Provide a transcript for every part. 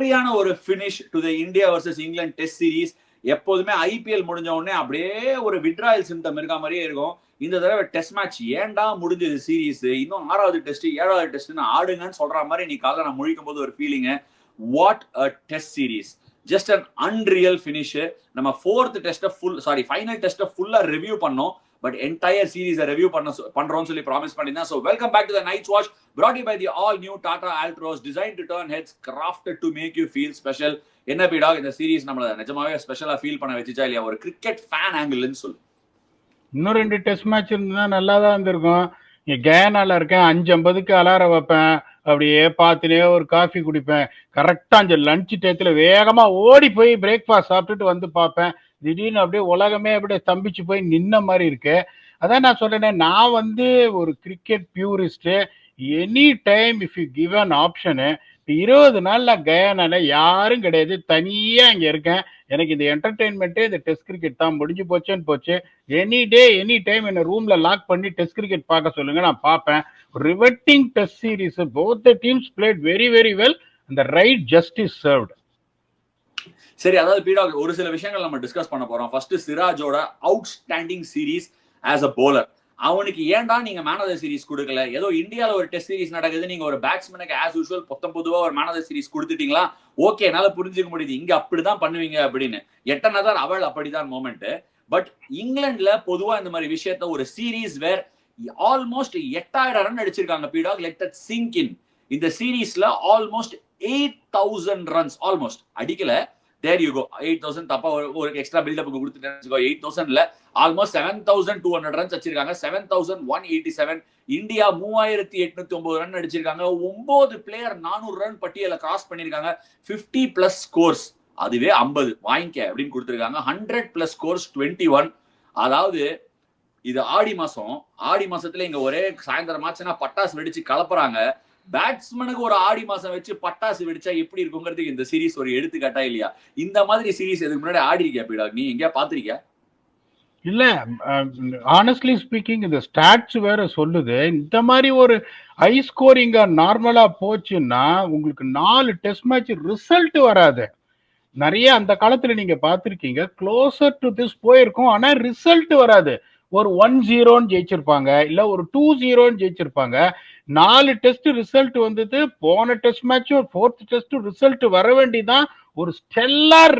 மாதிரியான ஒரு finish to the India versus England test series. எப்போதுமே ஐபிஎல் முடிஞ்ச உடனே அப்படியே ஒரு விட்ராயல் சிம்டம் இருக்க மாதிரியே இருக்கும். இந்த தடவை டெஸ்ட் மேட்ச் ஏன்டா முடிஞ்சது சீரீஸ், இன்னும் 6வது டெஸ்ட் 7வது டெஸ்ட்னு ஆடுங்கன்னு சொல்ற மாதிரி நீ காலைல நான் முழிக்கும் போது ஒரு feeling. What a test series, just an unreal finish. நம்ம ஃபைனல் டெஸ்ட்டை ஃபுல்லா ரிவ்யூ பண்ணோம், பட் என்டையர் சீரீஸை ரிவ்யூ பண்றோம்னு சொல்லி ப்ராமிஸ் பண்ணிருந்தேன். So welcome back to the night watch, brought to you by the all new Tata Altroz, designed to turn heads, crafted to make you feel special. என்ன பீடா இந்த series நம்மள நிஜமாவே ஸ்பெஷலா feel பண்ண வச்சுச்சா இல்லையா? ஒரு கிரிக்கெட் ஃபேன் ஆங்கிள்னு சொல்லு. இன்னும் 2 டெஸ்ட் மேட்ச் இருந்தா நல்லா தான் இருந்திருக்கும். இங்க கயானால இருக்கேன், 5:50க்கு அலாரம் வைப்பேன், அப்படியே பார்த்துனே ஒரு காஃபி குடிப்பேன். கரெக்டா அந்த லஞ்ச் டயத்துல வேகமா ஓடி போய் பிரேக்ஃபாஸ்ட் சாப்பிட்டுட்டு வந்து பார்ப்பேன். திடீர்னு அப்படியே உலகமே அப்படியே ஸ்தம்பிச்சு போய் நின்ன மாதிரி இருக்கு. அதான் நான் சொல்றேன், நான் ஒரு cricket purist. Any time if you give an option, 20 நாள்ல கயானால யாரும் கிடையாது, தனியா இங்க இருக்கேன். எனக்கு இந்த என்டர்டைன்மெண்ட்டே இந்த டெஸ்ட் கிரிக்கெட் தான். முடிஞ்சு போச்சேன்னு போச்சு. எனி டே எனி டைம் என்ன ரூம்ல லாக் பண்ணி டெஸ்ட் கிரிக்கெட் பார்க்க சொல்லுங்க, நான் பார்ப்பேன். Reverting test series, both the teams played very very well, அந்த ரைட் ஜஸ்டிஸ் சர்வ்ட். சரி, அதாவது பீடா ஒரு சில விஷயங்கள் நம்ம டிஸ்கஸ் பண்ண போறோம். ஃபர்ஸ்ட் சிராஜோட outstanding series as a bowler. அவனுக்கு ஏன்டா நீங்க மேன் ஆஃப் த சீரிஸ் கொடுக்கல? ஏதோ இந்தியாவில் ஒரு டெஸ்ட் சீரிஸ் நடக்குது, நீங்க ஒரு பேட்ஸ்மேனுக்கு ஆஸ் யூஷுவல் பொதுவா ஒரு மேன் ஆஃப் த சீரிஸ் கொடுத்துட்டீங்களா? ஓகே, என்னால புரிஞ்சுக்க முடியுது, இங்க அப்படிதான் பண்ணுவீங்க அப்படின்னு. எட்டனதர் அவள் அப்படிதான் மோமெண்ட். பட் இங்கிலாந்துல பொதுவா இந்த மாதிரி விஷயத்த ஒரு சீரீஸ் வேர் ஆல்மோஸ்ட் 8000 ரன் அடிச்சிருக்காங்க பீடாக். Let that sink in. இந்த சீரீஸ்ல ஆல்மோஸ்ட் 8000 ரன்ஸ் ஆல்மோஸ்ட் அடிக்கல. தேர் யூ கோ, 8000 தப்பா ஒரு எக்ஸ்ட்ரா பில்டப் கொடுத்துட்டேன். 8000ல ஆல்மோஸ்ட் 7200 ரன்ஸ் அடிச்சிருக்காங்க. 7187. இந்தியா 3809 ரன் அடிச்சிருக்காங்க. 9 பிளேயர் 400 ரன் பட்டியல கிராஸ் பண்ணிருக்காங்க. 50+ ஸ்கோர்ஸ், அதுவே 50 வாங்கிக்க அப்படின்னு கொடுத்திருக்காங்க. 100+ ஸ்கோர்ஸ் 21. அதாவது இது ஆடி மாசத்துல இங்க ஒரே சாயந்தரம் ஆச்சுன்னா பட்டாசு வெடிச்சு கலப்புறாங்க. பேட்ஸ்மேனுக்கு ஒரு ஆடி மாசம் வச்சு பட்டாசு வெடிச்சா எப்படி இருக்குங்கிறதுக்கு இந்த சீரீஸ் ஒரு எடுத்துக்காட்டா இல்லையா? இந்த மாதிரி சீரீஸ் இதுக்கு முன்னாடி ஆடி இருக்கியா பீடா? நீ எங்கேயா பாத்திருக்கியா? இல்ல, ஆனஸ்ட்லி ஸ்பீக்கிங் இந்த ஸ்டாட்ஸ் வேற சொல்லுது, இந்த மாதிரி ஒரு ஹை ஸ்கோரிங்கா நார்மலா போச்சுன்னா உங்களுக்கு 4 டெஸ்ட் மேட்ச் ரிசல்ட் வராது. நிறைய அந்த காலத்துல நீங்க பார்த்திருக்கீங்க, க்ளோசர் டு திஸ் போயிருக்கும், ஆனா ரிசல்ட் வராது. ஒரு 1-0 ஜெயிச்சிருப்பாங்க, இல்ல ஒரு 2-0 ஜெயிச்சிருப்பாங்க. 4 டெஸ்ட் ரிசல்ட் வந்தது. போன test match 4th test result வர வேண்டிதான். ஒரு ஸ்டெல்லார்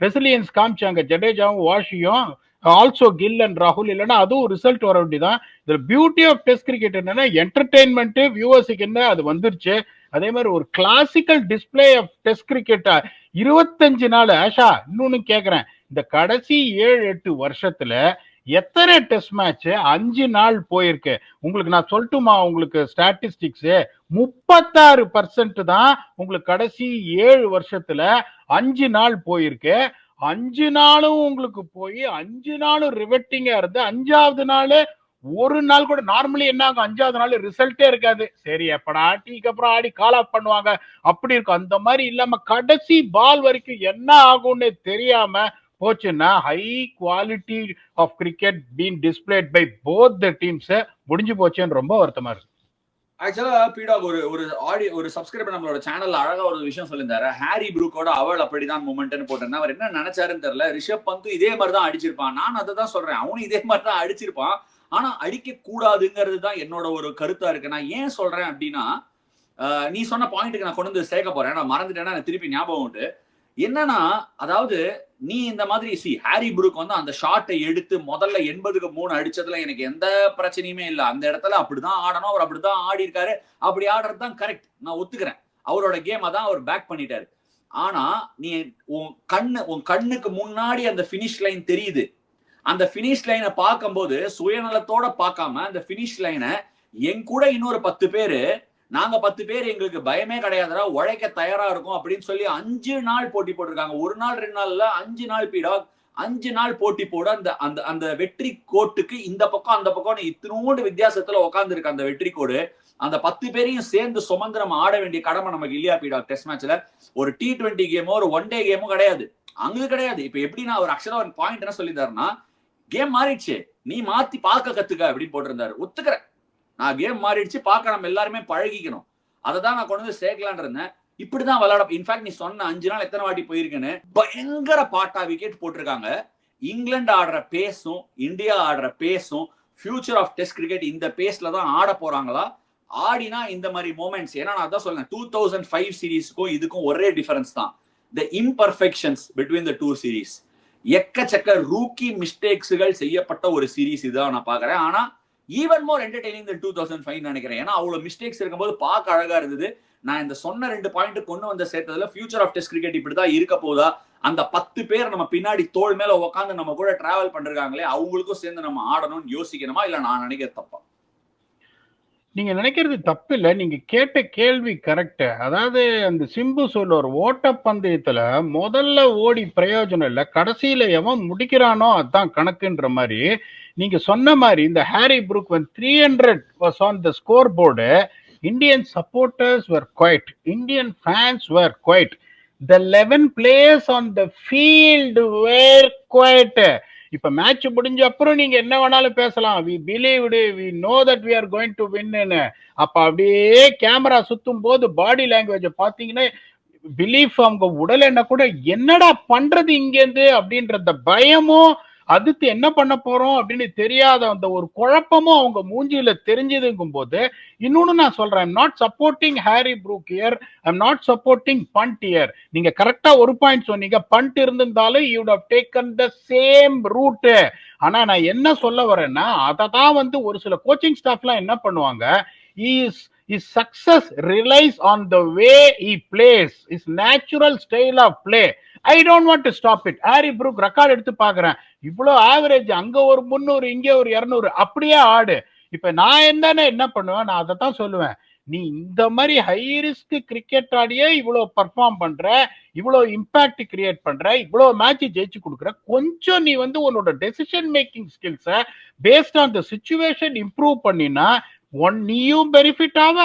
ரெசிலியன்ஸ் காமிச்சாங்க ஜடேஜாவும் வாஷியும், ஆல்சோ கில் அண்ட் ராகுல். இல்லைன்னா அதுவும் ரிசல்ட் வர வேண்டிதான். இந்த பியூட்டி ஆஃப் டெஸ்ட் கிரிக்கெட் என்னன்னா, என்டர்டைன்மெண்ட் வியூவர்ஸுக்கு என்ன அது வந்துருச்சு. அதே மாதிரி ஒரு கிளாசிக்கல் டிஸ்பிளே ஆஃப் டெஸ்ட் கிரிக்கெட்டா 25 நாள். ஆஷா, இன்னொன்னு கேக்குறேன், இந்த கடைசி 7-8 வருஷத்துல எத்தனை டெஸ்ட் மேட்ச் 5 நாள் போயிருக்கு? உங்களுக்கு நான் சொல்லட்டுமா? உங்களுக்கு ஸ்டாட்டிஸ்டிக்ஸ் 36% தான் உங்களுக்கு கடைசி 7 வருஷத்துல 5 நாள் போயிருக்கு. 5 நாளும் உங்களுக்கு போய் 5 நாளும் ரிவெட்டிங்கா இருந்து 5வது நாள் ஒரு நாள் கூட நார்மலி என்ன ஆகும், 5வது நாள் ரிசல்ட்டே இருக்காது. சரி, எப்படா டீக்கு அப்புறம் ஆடி கால் ஆஃப் பண்ணுவாங்க, அப்படி இருக்கும். அந்த மாதிரி இல்லாம கடைசி பால் வரைக்கும் என்ன ஆகும்னு தெரியாம போச்சுன்னா high quality of cricket been displayed by both the teams முடிஞ்சு போச்சுன்னு ரொம்ப வருத்தமா இருக்கு. ஆக்சுவலா பீடா ஒரு சப்ஸ்கிரைபர் நம்மளோட சேனல்ல அழகா ஒரு விஷயம் சொல்லியிருந்தாரு. ஹாரி ப்ரூக்கோட அவள் அப்படிதான் மூமெண்ட்னு போட்டேன்னா அவர் என்ன நினைச்சாருன்னு தெரியல. ரிஷப் பந்த் இதே மாதிரிதான் அடிச்சிருப்பான். நான் அதை தான் சொல்றேன், அவனும் இதே மாதிரிதான் அடிச்சிருப்பான். ஆனா அடிக்க கூடாதுங்கிறது தான் என்னோட ஒரு கருத்தா இருக்கு. நான் ஏன் சொல்றேன் அப்படின்னா, நீ சொன்ன பாயிண்ட்டுக்கு நான் கொண்டு வந்து சேர்க்க போறேன். நான் மறந்துட்டேன்னா திருப்பி ஞாபகம் உண்டு. என்னன்னா, அதாவது நீ இந்த மாதிரி ஹாரி ப்ரூக் அந்த ஷாட்டை எடுத்து முதல்ல 80க்கு 3 அடிச்சதுல எனக்கு எந்த பிரச்சனையுமே இல்லை. அந்த இடத்துல அப்படிதான் ஆடணும், அவர் அப்படிதான் ஆடி இருக்காரு. அப்படி ஆடுறது தான் கரெக்ட், நான் ஒத்துக்கிறேன். அவரோட கேம் அதான் அவர் பேக் பண்ணிட்டாரு. ஆனா நீ உன் கண்ணுக்கு முன்னாடி அந்த பினிஷ் லைன் தெரியுது. அந்த பினிஷ் லைனை பார்க்கும்போது சுயநலத்தோட பார்க்காம அந்த பினிஷ் லைனை என் கூட இன்னொரு 10 பேரு, நாங்க 10 பேர், எங்களுக்கு பயமே கிடையாதுடா, உழைக்க தயாரா இருக்கும் அப்படின்னு சொல்லி 5 நாள் போட்டி போட்டிருக்காங்க. 1 நாள் 2 நாள்ல 5 நாள் பீடாக். 5 நாள் போட்டி போட அந்த வெற்றி கோட்டுக்கு இந்த பக்கம் அந்த பக்கம் இத்தினோடு வித்தியாசத்துல உட்கார்ந்து இருக்கு அந்த வெற்றி கோடு. அந்த 10 பேரையும் சேர்ந்து சுமந்து நம்ம ஆட வேண்டிய கடமை நமக்கு இல்லையா பீடாக்? டெஸ்ட் மேட்ச்ல ஒரு T20 கேமோ ஒரு 1 டே கேமோ கிடையாது, அங்க கிடையாது. இப்ப எப்படின்னா ஒரு ஆக்சுவலா ஒரு பாயிண்ட் என்ன சொல்லியிருந்தாருன்னா, கேம் மாறிடுச்சு, நீ மாத்தி பார்க்க கத்துக்க அப்படின்னு போட்டிருந்தாரு. ஒத்துக்கிறேன், நான் கேம் மாறிடுச்சு, பார்க்க நம்ம எல்லாருமே பழகிக்கணும். அதை தான் நான் கொண்டு வந்து சேர்க்கலான் இருந்தேன். இப்படிதான் விளையாட. இன்ஃபேக்ட் நீ சொன்ன 5 நாள் எத்தனை வாட்டி போயிருக்குன்னு பயங்கர பாட்டா விக்கெட் போட்டிருக்காங்க. இங்கிலாந்து ஆடுற பேஸும் இந்தியா ஆடுற பேஸும் ஃபியூச்சர் ஆஃப் டெஸ்ட் கிரிக்கெட் இந்த பேஸ்ல தான் ஆட போறாங்களா? ஆடினா இந்த மாதிரி மொமெண்ட்ஸ். ஏன்னா நான் தான் சொல்றேன் 2005 சீரீஸ்க்கும் இதுக்கும் ஒரே டிஃபரன்ஸ் தான், the imperfections between the two series. எக்கச்சக்க ரூக்கி மிஸ்டேக்ஸ்கள் செய்யப்பட்ட ஒரு சீரீஸ் இதுதான் நான் பாக்குறேன். ஆனா ஈவன் மோர் என்டர்டெய்னிங் த 2005 நினைக்கிறேன். ஏன்னா அவ்வளவு மிஸ்டேக்ஸ் இருக்கும்போது பார்க்க அழகா இருந்தது. நான் இந்த சொன்ன 2 பாயிண்ட் கொண்டு வந்து சேர்த்ததுல ஃபியூச்சர் ஆஃப் டெஸ்ட் கிரிக்கெட் இப்படிதான் இருக்க போதா, அந்த 10 பேர் நம்ம பின்னாடி தோள் மேல உட்காந்து நம்ம கூட டிராவல் பண்றாங்களே அவங்களுக்கும் சேர்ந்து நம்ம ஆடணும்னு யோசிக்கணுமா, இல்ல நான் நினைக்கிறது தப்பா? நீங்க நினைக்கிறது தப்பு இல்ல. நீங்க கேட்ட கேள்வி கரெக்ட். அதாவது அந்த சிம்பு சொல்லுவார், ஓட்டப்பந்தயத்துல முதல்ல ஓடி பிரயோஜனம் இல்ல, கடைசியில எவன் முடிக்கிறானோ அதான் கணக்குன்ற மாதிரி. நீங்க சொன்ன மாதிரி இந்த Harry Brook when 300 was on the scoreboard, Indian supporters were quiet, Indian fans were quiet, the 11 players on the field were quiet. இப்ப மேட்ச் முடிஞ்ச அப்புறம் நீங்க என்ன வேணாலும் பேசலாம், we believed, we know that we are going to win ன்னு. அப்ப அப்படியே கேமரா சுத்தும் போது பாடி லாங்குவேஜ் பாத்தீங்கன்னா பிலீஃப் அவங்க உடல் என்ன கூட என்னடா பண்றது இங்கேருந்து அப்படின்ற பயமும் அடுத்து என்ன பண்ண போறோம் அப்படின்னு தெரியாத அந்த ஒரு குழப்பமும் அவங்க மூஞ்சியில தெரிஞ்சதுங்கும் போது, இன்னொன்னு நான் சொல்றேன், I'm not supporting Harry Brook here, I'm not supporting Pant here. நீங்க கரெக்டா ஒரு பாயிண்ட் சொன்னீங்க, பண்ட் இருந்திருந்தாலும் you would have taken the same route. ஆனா நான் என்ன சொல்ல வரேன்னா, அதை தான் வந்து ஒரு சில கோச்சிங் ஸ்டாஃப்லாம் என்ன பண்ணுவாங்க, his success relies on the way he plays, his natural style of play. I don't want to stop it. Harry Brook record எடுத்து பாக்குறேன், இவ்வளவு ஆவரேஜ், அங்க ஒரு 300 இங்க ஒரு 200, அப்படியே ஆடு. இப்ப நான் என்ன பண்ணுவேன், நான் அதை தான் சொல்லுவேன், நீ இந்த மாதிரி ஹை ரிஸ்க் கிரிக்கெட் ஆடியே இவ்வளவு பர்ஃபார்ம் பண்ற, இவ்வளவு இம்பாக்ட் கிரியேட் பண்ற, இவ்வளவு மேட்ச் ஜெயிச்சு கொடுக்குற, கொஞ்சம் நீ வந்து உன்னோட டெசிஷன் மேக்கிங் ஸ்கில்ஸை based on the situation improve பண்ணினா நீயும் பெனிஃபிட் ஆவ,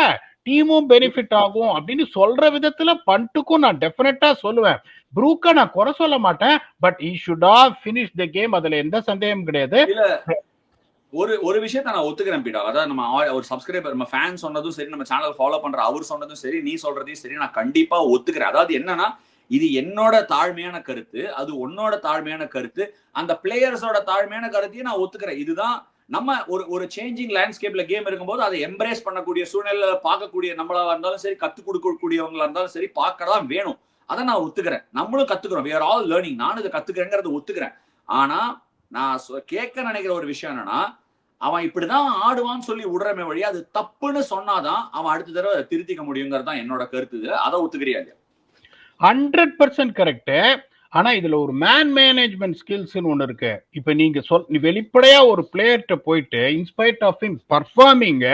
டீமும் பெனிஃபிட் ஆகும் அப்படின்னு சொல்ற விதத்துல பண்ட்டுக்கும் நான் டெஃபினட்டா சொல்லுவேன். ப்ரூக்க நான் குறை சொல்ல மாட்டேன், but he should have finished the game, அதுல எந்த சந்தேகமும் கிடையாது. ஒரு விஷயத்த நான் ஒத்துக்கிறேன் பீடா. அதாவது நம்ம ஒரு சப்ஸ்கிரைபர், நம்ம ஃபேன் சொன்னதும் சரி, நம்ம சேனல் ஃபாலோ பண்ற அவர் சொன்னதும் சரி, நீ சொல்றதையும் சரி, நான் கண்டிப்பா ஒத்துக்கிறேன். அதாவது என்னன்னா, இது என்னோட தாழ்மையான கருத்து, அது உன்னோட தாழ்மையான கருத்து, அந்த பிளேயர்ஸோட தாழ்மையான கருத்தையும் நான் ஒத்துக்கிறேன். இதுதான் நம்ம ஒரு சேஞ்சிங் லேண்ட்ஸ்கேப்ல கேம் இருக்கும்போது அதை எம்ப்ரேஸ் பண்ணக்கூடிய சூழ்நிலை பார்க்கக்கூடிய நம்மளா இருந்தாலும் சரி, கத்துக் கொடுக்கக்கூடியவங்களா இருந்தாலும் சரி, பார்க்கதான் வேணும். அதை நான் ஒத்துக்கிறேன். நம்மளும் கத்துக்கிறோம், we are all learning. நானும் இதை கத்துக்கிறேங்கிறத ஒத்துக்கிறேன். ஆனா நான் கேட்க நினைக்கிற ஒரு விஷயம் என்னன்னா, அவன் இப்படிதான் ஆடுவான்னு சொல்லி விடுறமே வழி, அது தப்புன்னு சொன்னாதான் அவன் அடுத்த தடவை அதை திருத்திக்க முடியுங்கிறது தான் என்னோட கருத்து. அதை ஒத்துக்கிறியா? 100% கரெக்ட். ஆனா இதுல ஒரு மேன் மேனேஜ்மெண்ட் ஸ்கில்ஸ் ஒண்ணு இருக்கு. இப்ப நீங்க வெளிப்படையா ஒரு பிளேயர்கிட்ட போயிட்டு இன்ஸ்பைட் ஆஃப் ஹிம் பர்ஃபார்மிங்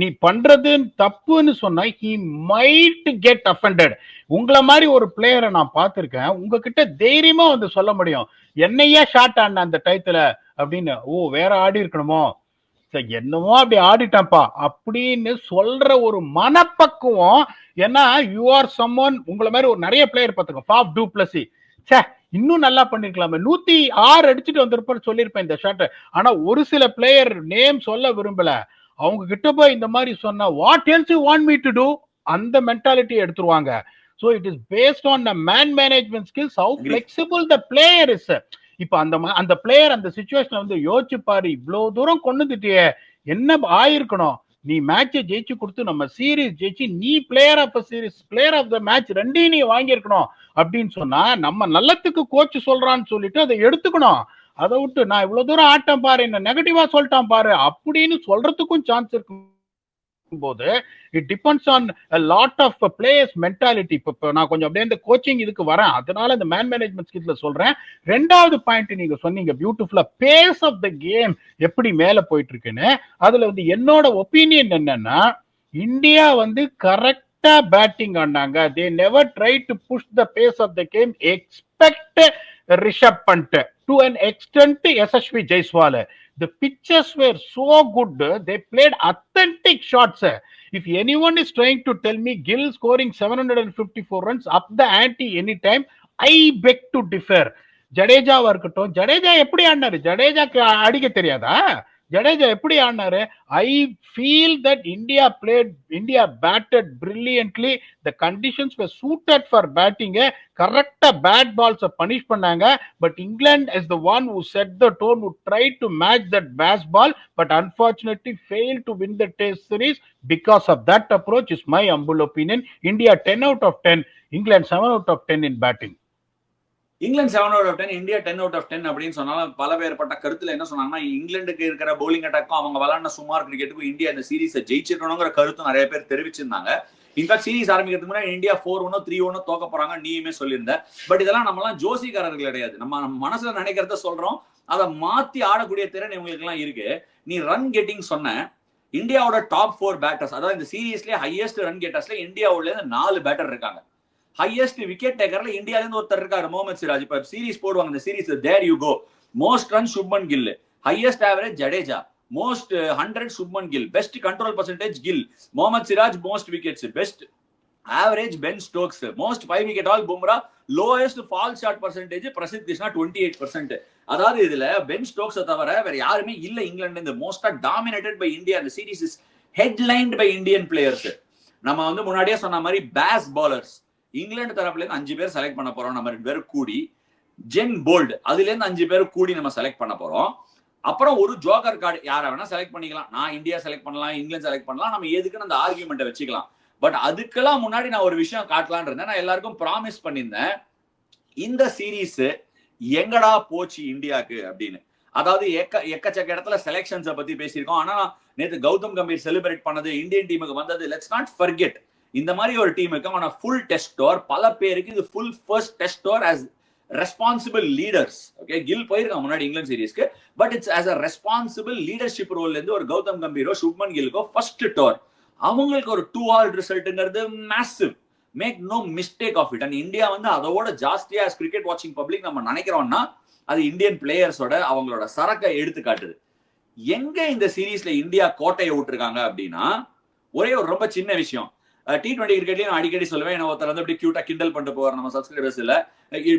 நீ பண்றது தப்புன்னு சொன்னா he might get offended. உங்களை மாதிரி ஒரு பிளேயரை நான் பார்த்திருக்கேன், உங்ககிட்ட தைரியமா வந்து சொல்ல முடியும், என்னையா ஷாட் ஆன அந்த டயத்துல அப்படின்னு. ஓ, வேற ஆடி இருக்கணுமோ, என்னமோ அப்படி ஆடிட்டான்ப்பா அப்படின்னு சொல்ற ஒரு மனப்பக்குவம். ஏன்னா யூ ஆர் சம்மன், உங்களை மாதிரி ஒரு நிறைய பிளேயர் பார்த்துருக்கோம். ஃபாஃப் டூ பிளஸி, இன்னும் நல்லா பண்ணிருக்கலாமே, 106 அடிச்சுட்டு வந்திருப்பாரு சொல்லியிருப்பேன் இந்த ஷாட். ஆனா ஒரு சில பிளேயர் நேம் சொல்ல விரும்பல, அவங்க கிட்ட போய் இந்த மாதிரி சொன்னா what else you want me to do, அந்த மென்டாலிட்டி எடுத்துருவாங்க. So it is based on the man management skills, how flexible the player is. இப்ப அந்த பிளேயர் அந்த சிச்சுவேஷன் வந்து யோசிச்சு பாரு, இவ்வளவு தூரம் கொண்டுட்டியே, என்ன ஆயிருக்கணும், நீ மேட்சை ஜெயிச்சு கொடுத்து நம்ம சீரீஸ் ஜெயிச்சு நீ player of series, player of the match ரெண்டையும் நீ வாங்கியிருக்கணும் அப்படின்னு சொன்னா, நம்ம நல்லத்துக்கு கோச் சொல்றான்னு சொல்லிட்டு அதை எடுத்துக்கணும். அதை விட்டு நான் இவ்வளவு தூரம் ஆட்டம் பாரு, என்ன நெகட்டிவா சொல்லிட்டான் பாரு அப்படின்னு சொல்றதுக்கும் சான்ஸ் இருக்கு போது, it depends on a lot of players mentality. இப்ப நான் கொஞ்சம் அப்படியே இந்த கோச்சிங் இதுக்கு வரேன், அதனால இந்த மேன் மேனேஜ்மெண்ட் ஸ்கில்ஸ்ல சொல்றேன். ரெண்டாவது பாயிண்ட் நீங்க சொன்னீங்க பியூட்டிஃபுல்லா, பேஸ் ஆஃப் த கேம் எப்படி மேல போயிட்டு இருக்குன்னு. அதுல வந்து என்னோட ஒப்பீனியன் என்னன்னா, இந்தியா வந்து கரெக்டா பேட்டிங் ஆனாங்க. they never tried to push the pace of the game, expect Rishabh Pant, to an extent Yashasvi Jaiswal. The pitches were so good, they played authentic shots. If anyone is trying to tell me Gill scoring 754 runs up the ante anytime, I beg to differ. ஜடேஜாவா இருக்கட்டும், ஜடேஜா எப்படி ஆடினாரு, ஜடேஜாக்கு அடிக்க தெரியாதா? ஜடேஜா எப்படி ஆடினாரு? I feel that India batted brilliantly. The conditions were suited for batting. கரெக்டா பேட் பால்ஸ் பனிஷ் பண்ணாங்க. But England as the one who set the tone, who tried to match that bass ball, but unfortunately failed to win the test series. Because of that approach is my humble opinion. India 10 out of 10, England 7 out of 10 in batting. England 7 out of 10, India 10 out of 10 அப்படின்னு சொன்னாலும் பல பேர்பட்ட கருத்துல என்ன சொன்னாங்கன்னா, இங்கிலாந்துக்கு இருக்கிற bowling அட்டாக்கும் அவங்க விளையாடின சுமார் கிரிக்கெட்டுக்கும் இந்தியா இந்த சீரீஸை ஜெயிச்சிருக்கணுங்கிற கருத்தும் நிறைய பேர் தெரிவிச்சிருந்தாங்க. இன்ஃபேக்ட் சீரீஸ் ஆரம்பிக்கிறதுக்கு முன்னாடி இந்தியா 4-1 3-1 தோக்க போறாங்க நீயுமே சொல்லியிருந்த. பட் இதெல்லாம் நம்மலாம் ஜோசிக்காரர்கள் கிடையாது. நம்ம மனசுல நினைக்கிறத சொல்றோம், அதை மாத்தி ஆடக்கூடிய திறன் இவங்களுக்கு எல்லாம் இருக்கு. நீ ரன் கெட்டிங் சொன்ன, இந்தியாவோட டாப் 4 பேட்டர்ஸ், அதாவது இந்த சீரீஸ்லயே ஹையஸ்ட் ரன் கெட்டர்ஸ்ல இந்தியாவுல 4 பேட்டர் இருக்காங்க. ஹையஸ்ட் விக்கெட் டேக்கர்ல இந்தியால இருந்து ஒருத்தர் இருக்காரு, முகமது சிராஜ். இப்ப சீரீஸ் போடுவாங்க, இந்த series there you go. Most run Shubman Gill, highest average Jadeja, most 100 Shubman Gill, best control percentage Gill, Mohammed Siraj most wickets, best average Ben Stokes, most 5 wicket all Bumrah, lowest false shot percentage Prasidh Krishna 28%. அதாவது இதுல பென் ஸ்டோக்ஸ் தவிர வேற யாருமே இல்ல இங்கிலாந்து. இந்த மோஸ்டா டாமினேட்டட் பை இந்தியா. இந்த series is headlined by Indian players. நம்ம வந்து முன்னாடியே சொன்ன மாதிரி பேஸ் பாலர்ஸ் இங்கிலாந்து தரப்புல இருந்து 5 பேர் செலக்ட் பண்ண போறோம். நம்ம 2 பேரும் கூடி ஜென் போல்ட் அதுல இருந்து 5 பேர் கூடி நம்ம செலக்ட் பண்ண போறோம். அப்புறம் ஒரு ஜோக்கர் கார்டு யாரை வேணா செலக்ட் பண்ணிக்கலாம். நான் இந்தியா செலக்ட் பண்ணலாம், இங்கிலாந்து செலக்ட் பண்ணலாம், நம்ம எதுக்குன்னு அந்த ஆர்கியூமெண்ட்டை வச்சுக்கலாம். பட் அதுக்கெல்லாம் முன்னாடி நான் ஒரு விஷயம் காட்டலான் இருந்தேன். நான் எல்லாருக்கும் ப்ராமிஸ் பண்ணியிருந்தேன், இந்த சீரீஸ் எங்கடா போச்சு இந்தியாவுக்கு அப்படின்னு. அதாவது எக்கச்சக்க இடத்துல செலக்ஷன்ஸை பத்தி பேசியிருக்கோம். ஆனா நேற்று கௌதம் கம்பீர் செலிப்ரேட் பண்ணது இந்தியன் டீமுக்கு வந்தது. லெட்ஸ் நாட் ஃபர்கெட், இந்த மாதிரி ஒரு டீமுக்கு அவன ஃபுல் டெஸ்ட் டோர். பல பேருக்கு இது full first test tour as responsible leaders. Okay, Gill போயிருக்காங்க முன்னாடி இங்கிலாந்து சீரீஸ்க்கு. But it's as a responsible leadership ரோல்ல இருந்து ஒரு கௌதம் கம்பீரோ சுப்மன் கில்கோ ஃபர்ஸ்ட் டோர். அவங்களுக்கு ஒரு 2-all ரிசல்ட்ங்கிறது massive. Make no mistake of it. And India வந்து அதோட ஜாஸ்தியா கிரிக்கெட் வாட்சிங் பப்ளிக் நம்ம நினைக்கிறோம்னா அது இந்தியன் பிளேயர்ஸோட அவங்களோட சரக்கை எடுத்து காட்டுது. எங்க இந்த சீரீஸ்ல இந்தியா கோட்டையை விட்டுருக்காங்க அப்படின்னா, ஒரே ஒரு ரொம்ப சின்ன விஷயம். T20 கிரிக்கெட்லயும் நான் அடிக்கடி சொல்லுவேன், ஒருத்தர் வந்து அப்படி கியூட்டா கிண்டல் பண்ணிட்டு போவார் நம்ம சப்ஸ்கிரைபர்ஸ் இல்ல,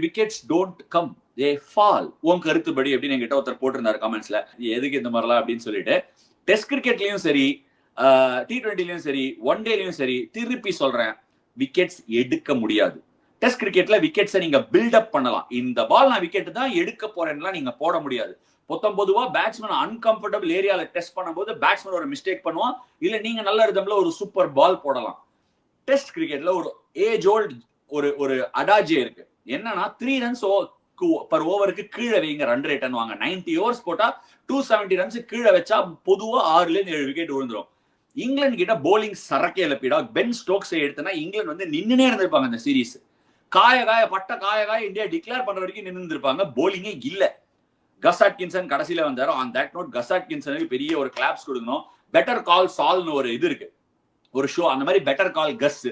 wickets don't come they fall. உன் கருத்துப்படி அப்படின்னு என்கிட்ட ஒருத்தர் போட்டிருந்தாரு கமெண்ட்ஸ்ல, எதுக்கு இந்த மாதிரிலாம் அப்படின்னு சொல்லிட்டு. டெஸ்ட் கிரிக்கெட்லயும் சரி, T20லயும் சரி, ஒன் டேலயும் சரி, திருப்பி சொல்றேன், விக்கெட்ஸ் எடுக்க முடியாது. டெஸ்ட் கிரிக்கெட்ல விக்கெட்ஸை நீங்க பில்டப் பண்ணலாம். இந்த பால் நான் விக்கெட் தான் எடுக்க போறேன்லாம் நீங்க போட முடியாது. பொதுவா பேட்ஸ்மேன் அன்கம்ஃபர்டபிள் ஏரியால டெஸ்ட் பண்ணும்போது பேட்ஸ்மேன் ஒரு மிஸ்டேக் பண்ணுவான், இல்ல நீங்க நல்ல ரிதம்ல ஒரு சூப்பர் பால் போடலாம். டெஸ்ட் கிரிக்கெட்ல ஒரு ஏஜ் ஓல்ட் ஒரு அடாஜே இருக்கு. என்னன்னா 3 runs பர் ஓவருக்கு கீழே வைங்க ரன் ரேட்னு வாங்க. 90 ஓவர்ஸ் போட்டா 270 runs கீழே வச்சா பொதுவா 6ல இருந்து 7 விக்கெட் விழுந்துரும். இங்கிலாந்து கிட்ட போலிங் சரக்கே இழப்பீடா. பென் ஸ்டோக்ஸை எடுத்தனா இங்கிலாந்து வந்து நின்னுனே இருந்திருப்பாங்க. இந்த சீரீஸ் காய இந்தியா டிக்ளேர் பண்ற வரைக்கும் நின்று இருப்பாங்க. போலிங்கே இல்ல. கஸ் அட்கின்சன் கடைசியில வந்தாரு. ஆன் தட் நோட் கஸ் அட்கின்சனுக்கு பெரிய ஒரு கிளாப்ஸ் கொடுக்கணும். பெட்டர் கால் சால்னு ஒரு இது இருக்கு, ஒரு ஷோ. அந்த மாதிரி பெட்டர் கால் கஸ்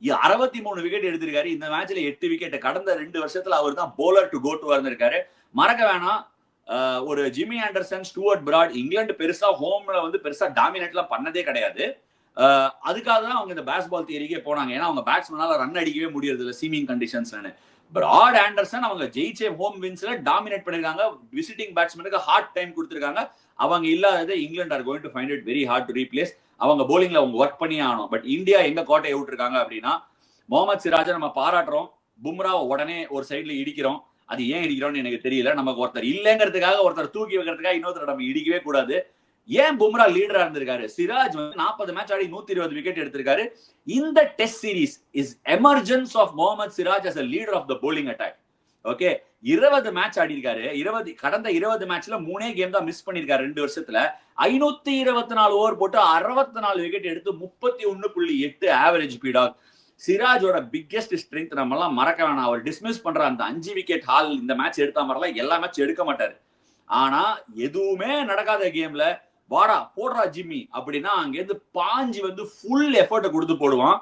63 விக்கெட் எடுத்திருக்காரு. இந்த மேட்ச்ல 8 விக்கெட். கடந்த 2 வருஷத்துல அவர் தான் போலர் டு கோ டு இருந்திருக்காரு. மறக்க வேணாம், ஒரு Jimmy Anderson, Stuart Broad, England பெருசா ஹோம்ல வந்து பெருசா டாமினேட்லாம் பண்ணதே கிடையாது. அதுக்காக தான் அவங்க இந்த பேஸ்பால் தியரிக்கே போனாங்க. ஏன்னா அவங்க பேட்ஸ்மேனால ரன் அடிக்கவே முடியாது இல்ல சீமிங் கண்டிஷன்ஸ்னு. பிராட் ஆண்டர்சன் அவங்க ஜெயிச்சே ஹோம் வின்ஸ்ல டாமினேட் பண்ணிருக்காங்க. விசிட்டிங் பேட்ஸ்மேனுக்கு ஹார்ட் டைம் கொடுத்திருக்காங்க. அவங்க இல்லாதது England are going to find it very hard to replace. அவங்க போலிங்ல அவங்க ஒர்க் பண்ணி ஆகணும். பட் இந்தியா எங்க கோட்டையை விட்டுருக்காங்க அப்படின்னா, முகமது சிராஜை நம்ம பாராட்டுறோம், பும்ராவை உடனே ஒரு சைட்ல இடிக்கிறோம். அது ஏன் இடிக்கிறோம்னு எனக்கு தெரியல. நமக்கு ஒருத்தர் இல்லைங்கிறதுக்காக ஒருத்தர் தூக்கி வைக்கிறதுக்காக இன்னொருத்தர் நம்ம இடிக்கவே கூடாது. ஏன் பும்ரா லீடரா இருந்திருக்காரு? சிராஜ் வந்து 40 மேட்ச் ஆடி 120 விக்கெட் எடுத்திருக்காரு. இந்த test series is emergence of Mohammed Siraj as a leader of the bowling attack. Okay, 20 match ஆடி இருக்காரு. கடந்த 20 மேட்ச்ல 3 கேம் தான் மிஸ் பண்ணிருக்காரு 2 வருஷத்துல. 524 ஓவர் போட்டு 64 விக்கெட் எடுத்து 31.8 ஆவரேஜ் ஸ்பீடா. சிராஜோட பிக்கெஸ்ட் ஸ்ட்ரென்த் நம்ம எல்லாம் மறக்க வேணாம். அவர் டிஸ்மிஸ் பண்ற அந்த 5 விக்கெட் ஹால் இந்த மேட்ச் எடுத்த மாதிரிலாம் எல்லா மேட்ச் எடுக்க மாட்டாரு. ஆனா எதுவுமே நடக்காத கேம்ல வாடா போடுறா ஜிம்மி அப்படின்னா அங்கிருந்து பாஞ்சு வந்து ஃபுல் எஃபர்ட்டை கொடுத்து போடுவான்.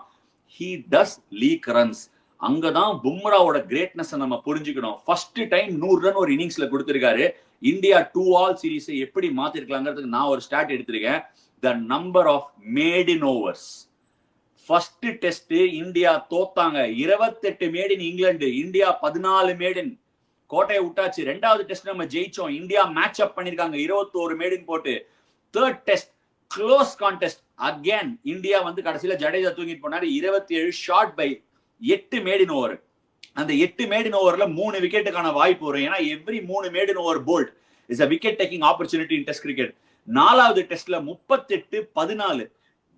He does leak runs. அங்கதான் பும்ராவோட கிரேட்னஸ் நம்ம புரிஞ்சுக்கணும். ஃபர்ஸ்ட் டைம் 100 ரன் ஒரு இன்னிங்ஸ்ல கொடுத்திருக்காரு. இந்தியா 2-all சீரீஸை எப்படி மாத்திருக்கலாங்கிறதுக்கு நான் ஒரு ஸ்டாட் எடுத்திருக்கேன். The number of maiden overs. First test India தோத்தாங்க, 28 maiden England, India 14 maiden. கோட்டையை விட்டாச்சு. 2வது டெஸ்ட் நம்ம ஜெயிச்சோம். இந்தியா மேட்ச் அப் பண்ணிருக்காங்க 21 மேட் இன் போட்டு. Third test close contest again. India வந்து கடைசியில ஜடேஜா தூக்கிட்டு போனாரு. 27 ஷாட் பை 8 மேடின் ஓவர். அந்த 8 மேடின் ஓவர்ல 3 விக்கெட்டுக்கான வாய்ப்பு வரும். ஏன்னா every 3 maiden over bowled is a wicket taking opportunity in test cricket. 4வது டெஸ்ட்ல 38-14.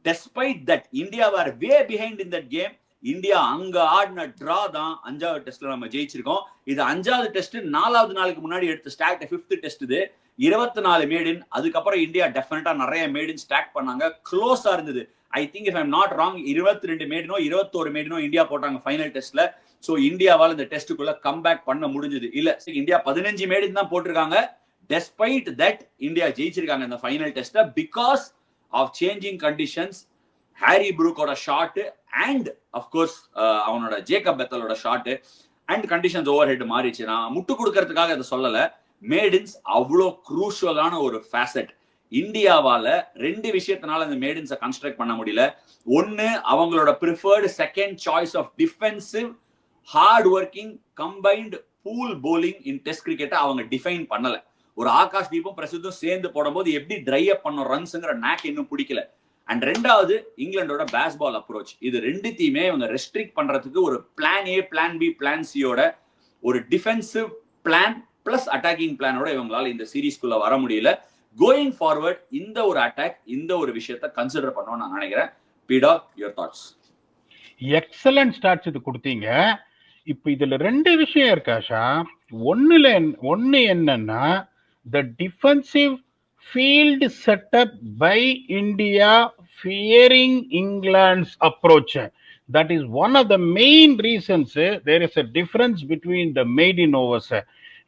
despite that India were way behind in that game. India அங்க ஆடின டிரா தான் 5வது டெஸ்ட்ல நம்ம ஜெயிச்சிருக்கோம். இது 5வது டெஸ்ட் 4வது நாளுக்கு முன்னாடி எடுத்த ஸ்டாக் 5th டெஸ்ட் இது 24 மேடின். அதுக்கப்புறம் இந்தியா டெஃபினட்டா நிறைய மேடின் ஸ்டாக் பண்ணாங்க. க்ளோஸா இருந்தது. I think if I'm not wrong 22 மேடினோ 21 மேடினோ இந்தியா போட்டாங்க ஃபைனல் டெஸ்ட்ல. சோ இந்தியாவால இந்த டெஸ்ட்டுக்குள்ள கம்பேக் பண்ண முடிஞ்சது. இல்ல இந்தியா 15 மேடின் தான் போட்டிருக்காங்க. டெஸ்பைட் தட் இந்தியா ஜெயிச்சிருக்காங்க இந்த ஃபைனல் டெஸ்ட்ல because of changing conditions. Harry ப்ரூக்கோட ஷாட் அண்ட் அஃப்கோர்ஸ் அவனோட ஜேக்கப் பெத்தலோட shot and conditions overhead மாறிச்சு. நான் முட்டு கொடுக்கறதுக்காக அதை சொல்லல. மேடின்ஸ் அவ்வளோ குரூஷியலான ஒரு ஃபேசட். இந்தியாவால 2 விஷயத்தினால இந்த மேடின்ஸை கன்ஸ்ட்ரக்ட் பண்ண முடியல. ஒன்னு, அவங்களோட preferred second choice of defensive hard working combined pool bowling in test கிரிக்கெட்டை அவங்க டிஃபைன் பண்ணல. ஒரு ஆகாஷ் தீபம் பிரசித்தும் சேர்ந்து போடும்போது எப்படி ட்ரை அப் பண்ண ரன்ஸ்ங்கிற நாக் இன்னும் பிடிக்கல. அண்ட் 2வது இங்கிலாண்டோட பேஸ்பால் அப்ரோச். இது 2த்தையுமே இவங்க ரெஸ்ட்ரிக்ட் பண்றதுக்கு ஒரு plan A, plan B, plan சியோட ஒரு டிஃபென்சிவ் பிளான் பிளஸ் அட்டாக்கிங் பிளானோட இவங்களால இந்த சீரீஸ்குள்ள வர முடியல. கோயிங் ஃபார்வர்ட் இந்த ஒரு அட்டாக் இந்த ஒரு விஷயத்தை கன்சிடர் பண்ணணும்னு நான் நினைக்கிறேன். பீடா, யுவர் தாட்ஸ்? எக்ஸலன்ட் ஸ்டார்ட்ஸ் இது கொடுத்தீங்க. இப்ப இதுல 2 விஷயம் இருக்காஷா. ஒன்னு என்னன்னா, the defensive field setup by India fearing England's approach. That is one of the main reasons there is a difference between the maiden overs.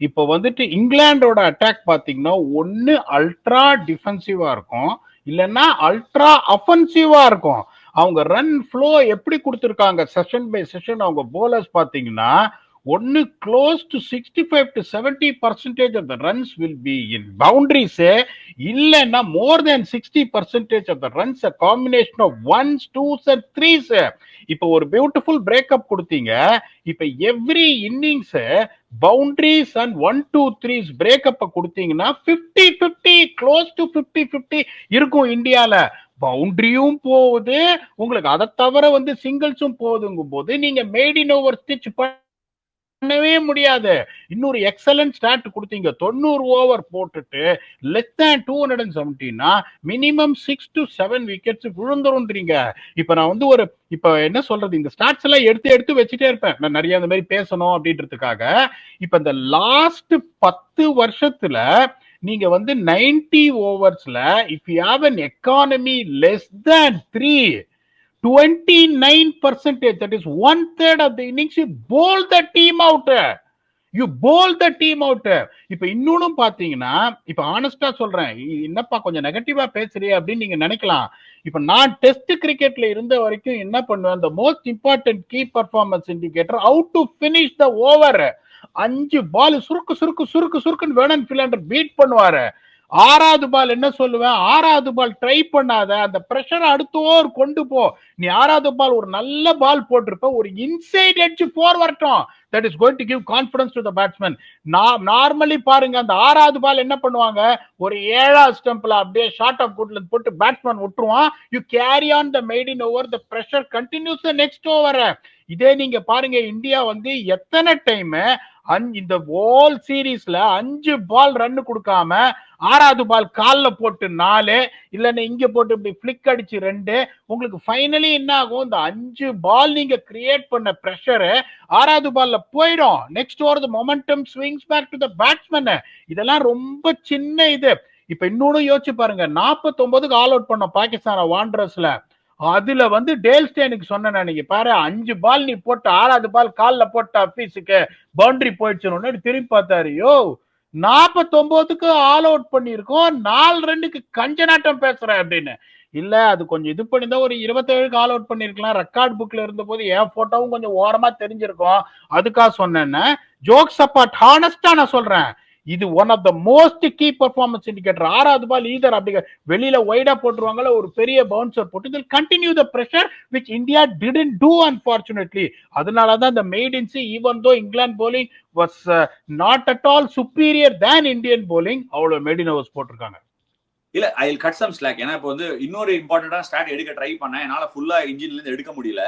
இப்போ வந்துட்டு இங்கிலாண்டோட அட்டாக் பாத்தீங்கன்னா ஒன்னு அல்ட்ரா டிஃபென்சிவா இருக்கும், இல்லைன்னா அல்ட்ரா அஃபென்சிவா இருக்கும். அவங்க ரன் ஃப்ளோ எப்படி கொடுத்துருக்காங்க செஷன் பை செஷன் அவங்க போலர்ஸ் பாத்தீங்கன்னா, ஒன்னு close to 65 to 70% of the runs will be in boundaries, இல்லைன்னா more than 60% of the runs a combination of 1s, 2s and 3s. இப்போ ஒரு பியூட்டிஃபுல் பிரேக்கப் கொடுத்தீங்க. இப்போ every innings boundaries and 1, 2, 3s breakup கொடுத்தீங்கன்னா 50-50 close to 50-50 இருக்கும் இந்தியால. பவுண்டரியும் போகுது உங்களுக்கு, அதை தவிர வந்து சிங்கிள்ஸும் போகுதுங்கும் போது நீங்க மேடின் ஓவர் ஸ்டிச் பண்ணவே முடியாது. இன்னொரு எக்ஸலன்ட் ஸ்டார்ட் கொடுத்தீங்க. 90 ஓவர் போட்டுட்டு லெஸ் தேன் 270னா மினிமம் 6 to 7 விக்கெட்ஸ் விழுந்துருன்றீங்க. இப்ப நான் வந்து இப்ப என்ன சொல்றது, இந்த ஸ்டார்ட்ஸ் எல்லாம் எடுத்து வச்சுட்டே இருப்பேன் நான் நிறைய அந்த மாதிரி பேசணும் அப்படின்றதுக்காக. இப்ப இந்த லாஸ்ட் 10 வருஷத்துல நீங்க வந்து 90 ஓவர்ஸ்ல if you have an economy less than 3, 29%, that is 1/3 of the innings, you bowl the team out. இப்ப இன்னொன்னும் பாத்தீங்கன்னா, இப்ப ஆனஸ்டா சொல்றேன், என்னப்பா கொஞ்சம் நெகட்டிவா பேசுறியே அப்படின்னு நீங்க நினைக்கலாம். இப்ப நான் டெஸ்ட் கிரிக்கெட்ல இருந்த வரைக்கும் என்ன பண்ணுவேன், the most important key performance indicator, how to finish the over. 5 பால் சுருக்குன்னு வேர்னன் ஃபிலாண்டர் பீட் பண்ணுவாரு. 6வது பால் என்ன சொல்லுவேன், 6வது பால் ட்ரை பண்ணாத, அந்த பிரஷர் அடுத்த ஓவர் கொண்டு போ. நீ 6வது பால் ஒரு நல்ல பால் போட்டிருப்ப, ஒரு இன்சைட் எட்ஜ் 4 வரட்டும். That is going to give confidence to the batsman. Normally பாருங்க, அந்த 6வது பால் என்ன பண்ணுவாங்க, ஒரு 7வது ஸ்டம்ப்ல அப்படியே ஷார்ட் ஆஃப் குட்ல போட்டு பேட்ஸ்மேன் விட்டுருவான். You carry on the maiden over, the pressure continues the next over. இதே நீங்க பாருங்க, இந்தியா வந்து எத்தனை டைம் இந்த ஹோல் சீரீஸ்ல 5 பால் ரன் கொடுக்காம 6வது பால் கால்ல போட்டு 4, இல்லன்னா இங்க போட்டு இப்படி பிளிக் அடிச்சு 2, உங்களுக்கு ஃபைனலி என்ன ஆகும், இந்த 5 பால் நீங்க கிரியேட் பண்ண பிரஷர் 6வது பால்ல போயிடும். Next over the momentum swings back to the batsman. இதெல்லாம் ரொம்ப சின்ன இது. இப்ப இன்னொன்னு யோசிச்சு பாருங்க, 49க்கு ஆல் அவுட் பண்ண பாகிஸ்தான வாண்டரர்ஸ்ல, அதுல வந்து டேல் ஸ்டெயினுக்கு சொன்னேன், நீங்க பாரு 5 பால் நீ போட்ட 6வது பால் கால்ல போட்ட அபீஸுக்கு பவுண்டரி போயிடுச்சு. திரும்பி பார்த்தாரு, யோ 49க்கு ஆல் அவுட் பண்ணிருக்கோம், 4 ரன்னுக்கு கஞ்சநாட்டம் பேசுறேன் அப்படின்னு. இல்ல அது கொஞ்சம் இது பண்ணிதான் ஒரு 27க்கு ஆல் அவுட் பண்ணிருக்கலாம். ரெக்கார்ட் புக்ல இருந்த போது என் போட்டோவும் கொஞ்சம் ஓரமா தெரிஞ்சிருக்கும், அதுக்காக சொன்னேன்னு. ஜோக்ஸ் அப்பார்ட், ஹானஸ்டா நான் சொல்றேன், இது one of the most key performance indicator. 6வது பால் ஈதர் அப்படி வெளியில வைடா போட்டுருவாங்கல்ல, ஒரு பெரிய பவுன்சர் போட்டு continue the pressure which India didn't do unfortunately. அதனாலதான் the maidens, even though England bowling was not at all superior than Indian bowling, அவ்வளவு maiden overs போட்டிருக்காங்க. இல்ல I will cut some slack. ஏன்னா இப்போ வந்து இன்னொரு இம்பார்ட்டன்டான ஸ்டாட் எடுக்க ட்ரை பண்ணேன். என்னால ஃபுல்லா இன்ஜின்ல இருந்து எடுக்க முடியல.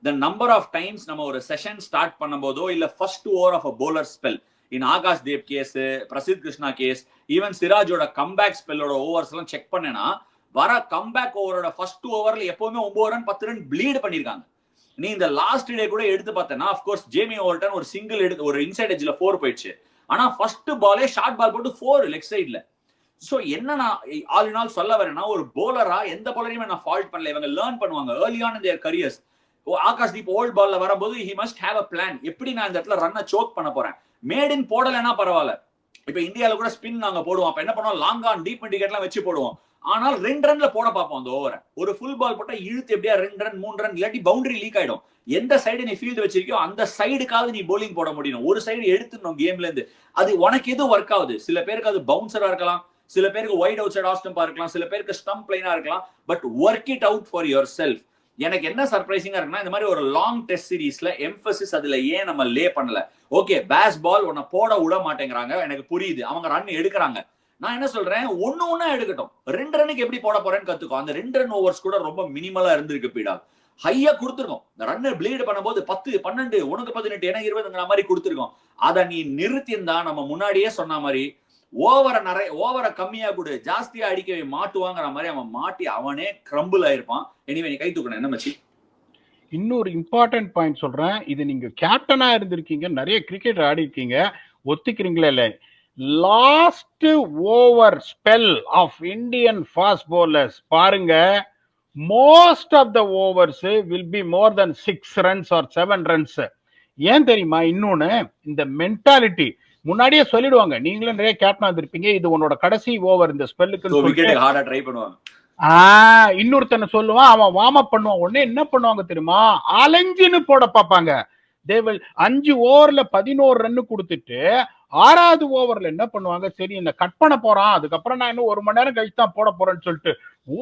த நம்பர் ஆஃப் டைம்ஸ் நம்ம ஒரு செஷன் ஸ்டார்ட் பண்ணும்போதோ இல்ல first over of a bowler spell in Akash Dev case, Prasidh Krishna case, even சிராஜோட கம்பேக் ஸ்பெல்லோட ஓவர்ஸ் எல்லாம் செக் பண்ணேன்னா வர கம்பேக் ஓவரோட ஃபர்ஸ்ட் ஓவர்ல எப்பவுமே 9 ரன் 10 ரன் ப்ளீட் பண்ணிருக்காங்க. நீ இந்த லாஸ்ட் டே கூட எடுத்து பார்த்தேன்னா அஃப்கோர்ஸ் ஜேமி ஓவர்டன் ஒரு சிங்கிள் எடுத்து ஒரு இன்சைட் எட்ஜ்ல 4 போயிடுச்சு. ஆனா ஃபர்ஸ்ட் பாலே ஷார்ட் பால் போட்டு 4 லெக் சைட்ல. சோ என்ன நான் ஆல் இன் ஆல் சொல்ல வரேன்னா ஒரு போலரா எந்த போலரையுமே நான் ஃபால்ட் பண்ணல. இவங்க லேர்ன் பண்ணுவாங்க early on in their careers. Akash Deep old பால்ல வரும்போது he must have a plan. எப்படி நான் இந்த இடத்துல ரன்னை சோக் பண்ண போறேன். மேட் இன் போடலைன்னா பரவாயில்ல. இப்ப இந்தியாவில கூட ஸ்பின் நாங்க போடுவோம். அப்ப என்ன பண்ணுவோம், லாங் ஆன் டீப் விக்கெட்லாம் வச்சு போடுவோம். ஆனால் 2 ரன்ல போட பார்ப்போம் அந்த ஓவரை. ஒரு ஃபுல் பால் போட்டா இழுத்து எப்படியா 2 ரன் 3 ரன் இல்லாட்டி பவுண்டரி லீக் ஆயிடும். எந்த சைடு நீ ஃபீல்டு வச்சிருக்கியோ அந்த சைடுக்காவது நீ போலிங் போட முடியும். ஒரு சைடு எடுத்துடணும் கேம்ல இருந்து. அது உனக்கு எது ஒர்க் ஆகுது. சில பேருக்கு அது பவுன்சரா இருக்கலாம், சில பேருக்கு வைட் அவுட் சைட் ஆஃப் ஸ்டம்பா இருக்கலாம், சில பேருக்கு ஸ்டம்ப் லைனா இருக்கலாம். But work it out for your self. எனக்கு என்ன சர்ப்ரைசிங்கா இருக்குன்னா இந்த மாதிரி ஒரு லாங் டெஸ்ட் சீரீஸ்ல எம்பசிஸ் அதுல ஏன் நம்ம லே பண்ணல. ஓகே பேஸ் பால் உன்னை போட விட மாட்டேங்கிறாங்க, எனக்கு புரியுது, அவங்க ரன் எடுக்கிறாங்க. நான் என்ன சொல்றேன், ஒண்ணு எடுக்கட்டும். 2 ரன்னுக்கு எப்படி போட போறேன்னு கத்துக்கோ. அந்த 2 ரன் ஓவர்ஸ் கூட ரொம்ப மினிமலா இருந்திருக்கு பீடா. ஹையா கொடுத்துருக்கோம். இந்த ரன் ப்ளீட் பண்ணும்போது 10 12 உனக்கு 18 எனக்கு 20ங்கிற மாதிரி கொடுத்துருக்கோம். அதை நீ நிறுத்தியிருந்தா நம்ம முன்னாடியே சொன்ன மாதிரி ஓவரை கம்மியா கொடு, ஜாஸ்தியா அடிக்கவே மாட்டுவாங்கிற மாதிரி அவன் மாட்டி அவனே கிரம்பிள் ஆயிருப்பான். எனிவே நீ கை தூக்கணும். என்ன மச்சி? இன்னொரு இம்பார்ட்டன்ட் பாயிண்ட் சொல்றேன். இது நீங்க கேப்டனா இருந்திருக்கீங்க, நிறைய கிரிக்கெட் ஆடி இருக்கீங்க, ஒத்துக்கிறீங்களா இல்ல? Last over spell of Indian fast bowlers பாருங்க, most of the overs will be more than 6 runs or 7 runs. ஏன் தெரியுமா? இன்னொன்னு, இந்த மென்டாலிட்டி முன்னாடியே சொல்லிடுவாங்க. நீங்களும் நிறைய கேப்டனா இருந்திருப்பீங்க, இது உன்னோட கடைசி ஓவர் இந்த ஸ்பெல்லுக்கு ஹார்டா ட்ரை பண்ணுவாங்க. இன்னொருத்தனை சொல்லுவான், அவன் வார்ம் அப் பண்ணுவான். உடனே என்ன பண்ணுவாங்க தெரியுமா, அலைஞ்சின்னு போட பார்ப்பாங்க. தேவல் 5 ஓவர்ல 11 ரன் கொடுத்துட்டு 6வது ஓவர்ல என்ன பண்ணுவாங்க, சரி என்ன கட் பண்ண போறான், அதுக்கப்புறம் நான் இன்னும் 1 மணி நேரம் கழிச்சு தான் போட போறேன்னு சொல்லிட்டு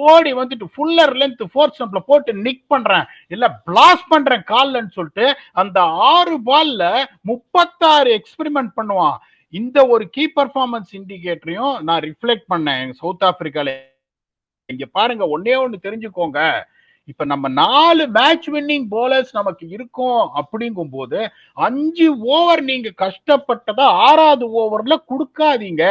ஓடி வந்துட்டு ஃபுல்லர் லென்த் ஃபோர்த் ஸ்டம்ப்ல போட்டு நிக் பண்றேன், இல்ல பிளாஸ்ட் பண்றேன் கால்லன்னு சொல்லிட்டு அந்த 6 பால்ல 36 எக்ஸ்பெரிமெண்ட் பண்ணுவான். இந்த ஒரு கீ பர்ஃபார்மன்ஸ் இண்டிகேட்டரையும் நான் ரிஃப்ளெக்ட் பண்ணேன் சவுத் ஆப்பிரிக்கால. இங்க பாருங்க, ஒன்னே ஒண்ணு தெரிஞ்சுக்கோங்க, இப்ப நம்ம 4 மேட்ச் வின்னிங் போலர்ஸ் நமக்கு இருக்கும் அப்படிங்கும் போது 5 ஓவர் நீங்க கஷ்டப்பட்டதா 6வது ஓவர்ல கொடுக்காதீங்க.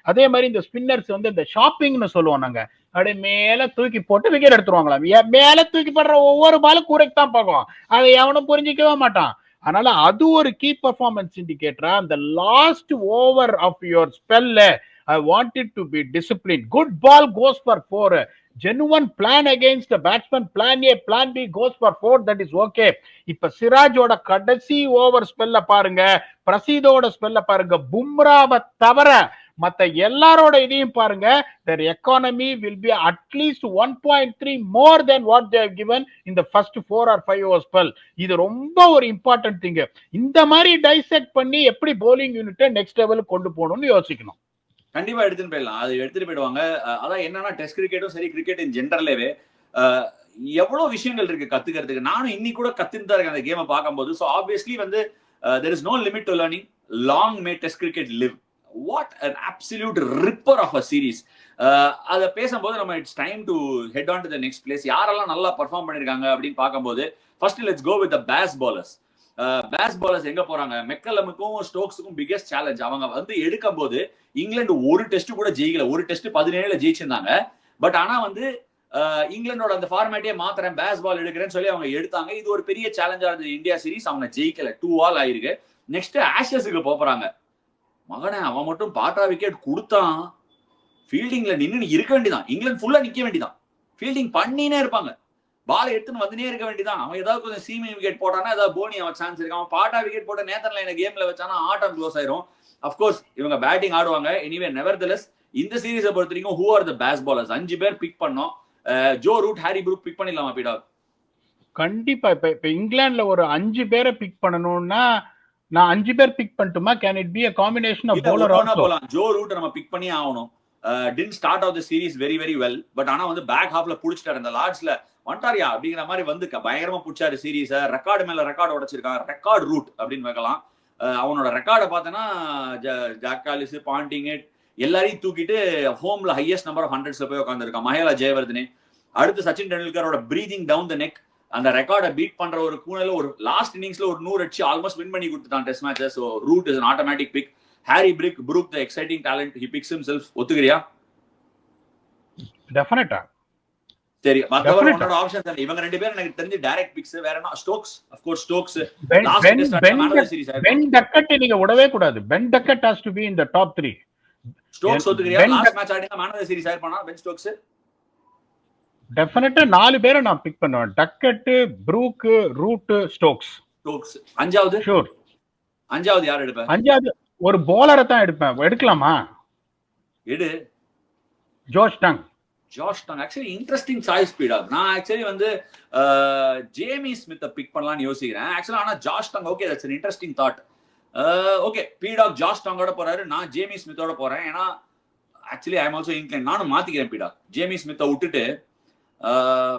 அதே மாதிரி இந்த ஸ்பின்னர்ஸ் வந்து இந்த ஷாப்பிங்னு சொல்லுவோம் நாங்க, அப்படியே மேல தூக்கி போட்டு விக்கெட் எடுத்துருவாங்களாம். மேல தூக்கி போடுற ஒவ்வொரு பாலும் கூரைக்கு தான் போகும், அதை எவனும் புரிஞ்சிக்கவே மாட்டான். அதனால அது ஒரு கீ பர்ஃபார்மன்ஸ் இண்டிகேட்டரா, அந்த லாஸ்ட் ஓவர் ஆஃப் யுவர் ஸ்பெல்ல I want it to be disciplined. Good ball goes for 4. Genuine plan against the batsman, plan A, plan B goes for 4. That is okay. இப்ப சிராஜோட கடைசி ஓவர் ஸ்பெல்ல பாருங்க, பிரசீதோட ஸ்பெல்ல பாருங்க, பும்ராவை தவிர மத்த எல்லாரோட இதையும் பாருங்க. their economy will be at least 1.3 more than what they have given in the first 4 or 5 over spell. இது ரொம்ப ஒரு இம்பார்ட்டன்ட் திங். இந்த மாதிரி டைசெக்ட் பண்ணி எப்படி bowling யூனிட்டை நெக்ஸ்ட் லெவலுக்கு கொண்டு போகணும்னு யோசிக்கணும். கண்டிப்பா எடுத்துட்டு போயிடலாம், அது எடுத்துட்டு போயிடுவாங்க. அதான் என்னன்னா டெஸ்ட் கிரிக்கெட்டும் சரி, கிரிக்கெட் இன் ஜென்ரலாவே எவ்வளவு விஷயங்கள் இருக்கு கத்துக்கிறதுக்கு. நானும் இன்னைக்கு கூட கத்துட்டு தான் இருக்கேன் அந்த கேமை பார்க்கும்போது. ஸோ ஆப்வியஸ்லி வந்து there is no limit to learning. Long may test cricket live. What an absolute ripper of a series. அதை பேசும்போது நம்ம it's time to head on to the next place. யாரெல்லாம் நல்லா பர்ஃபார்ம் பண்ணிருக்காங்க அப்படின்னு பார்க்கும்போது first let's go with the pace bowlers. Pace bowlers எங்க போறாங்க, மெக்கலமுக்கும் ஸ்டோக்ஸுக்கும் பிகெஸ்ட் சேலஞ்ச். அவங்க வந்து எடுக்கும் போது இங்கிலாந்து ஒரு டெஸ்ட் கூட ஜெயிக்கல. ஒரு டெஸ்ட் 17 ஜெயிச்சிருந்தாங்க. பட் ஆனா வந்து இங்கிலாந்தோட அந்த ஃபார்மேட்டே மாத்திரேன், பேஸ் பால் எடுக்கிறேன்னு சொல்லி அவங்க எடுத்தாங்க. இது ஒரு பெரிய சேலஞ்சா இருந்தது இந்தியா சீரிஸ். அவங்க ஜெயிக்கல, 2-all ஆயிருக்கு. நெக்ஸ்ட் ஆஷஸுக்கு போறாங்க. மகனே அவன் மட்டும் பாட்டா விக்கெட் கொடுத்தான், ஃபீல்டிங்ல நின்று இருக்க வேண்டியதான். இங்கிலாந்து ஃபுல்லா நிக்க வேண்டியதான், ஃபீல்டிங் பண்ணினே இருப்பாங்க, பால் எடுத்துன்னு வந்துனே இருக்க வேண்டியதான். அவன் ஏதாவது கொஞ்சம் சீமி விக்கெட் போட்டானா ஏதாவது போனி அவன் சான்ஸ் இருக்கு. அவன் பாட்டா விக்கெட் போட்ட நேத்தன் லைனை கேம்ல வச்சானா ஆட்டம் க்ளோஸ் ஆயிரும். அப்கோர்ஸ் இவங்க பேட்டிங் ஆடுவாங்க. எனிவே நெவர்தலெஸ் இந்த சீரீஸை பொறுத்த வரைக்கும் who are the pace bowlers 5 பேர் பிக் பண்ணோம். Joe Root, Harry Brook pick பண்ணிடலாமா பீடா? கண்டிப்பா. இப்ப இங்கிலாந்துல ஒரு 5 பேரை பிக் பண்ணணும்னா நான் 5 பேர் பிக் பண்ணட்டுமா? Can it be a combination of bowler also? போலாம். ஜோ ரூட் நம்ம பிக் பண்ணி ஆகணும். didn't start out the series very very well, but ஆனா வந்து பேக் ஹாஃப்ல புடிச்சிட்டாரு. அந்த லார்ட்ஸ்ல வண்டாரியா அப்படிங்கிற மாதிரி வந்து பயங்கரமா புடிச்சாரு சீரீஸ. ரெக்கார்டு மேல ரெக்கார்டு உடைச்சிருக்கான். ரெக்கார்ட் ரூட் அப்படின்னு வைக்கலாம். அவனோட ரெக்கார்டை பார்த்தனா ஜாக் காலிஸ், பாண்டிங், எல்லாரையும் தூக்கிட்டு ஹோம்ல ஹையஸ்ட் நம்பர் ஆஃப் ஹண்ட்ரட்ஸ்ல போய் உட்காந்துருக்கான் மஹேலா ஜெயவர்தனே. அடுத்து சச்சின் டெண்டுல்கரோட பிரீதிங் டவுன் த நெக், அந்த ரெக்கார்டை பீட் பண்ற ஒரு கூணையில ஒரு லாஸ்ட் இன்னிங்ஸ்ல ஒரு 100 அடிச்சு ஆல்மோஸ்ட் வின் பண்ணி கொடுத்துட்டான் test match. So Root is an automatic pick. Harry Brook the exciting talent, he picks himself. ஒத்துக்கிறியா? டெஃபினட்டா. சரி, மத்தவங்க உன்னோட ஆப்ஷன்ஸ் இவங்க ரெண்டு பேரும் எனக்கு தெரிஞ்சு டைரக்ட் பிக்ஸ். வேற என்ன? Stokes, of course Stokes. Last test man of the series ஆயிடும். பென் டக்கட் நீங்க விடவே கூடாது. Ben Duckett has to be in the top 3. Stokes ஒத்துக்கிறியா? லாஸ்ட் மேட்ச் ஆடினா மேன் ஆஃப் தி சீரிஸ் ஆயிருப்பானா பென் ஸ்டோக்ஸ்? டெஃபினட்டா 4 பேரை நான் பிக் பண்ணுவேன். Duckett, Brook, Root, Stokes. அஞ்சாவது? ஷூர். அஞ்சாவது யார் எடுப்ப? அஞ்சாவது ஒரு bowler தான் எடுப்பேன். எடுக்கலாமா? எடு. ஜோஷ் டங். ஆக்சுவலி இன்ட்ரெஸ்டிங் சாய்ஸ் பீடா. நான் ஆக்சுவலி வந்து ஜேமி ஸ்மித்தை பிக் பண்ணலாம்னு யோசிக்கிறேன் ஆக்சுவலா. ஆனா Josh Tongue okay, that's an interesting thought. Okay, பீடா ஜாஷ் டங்கோட போறாரு, நான் ஜேமி ஸ்மித்தோட போறேன். ஏன்னா actually I am also incline. நானும் மாத்திக்கிறேன் பீடா. ஜேமி ஸ்மித்தை விட்டுட்டு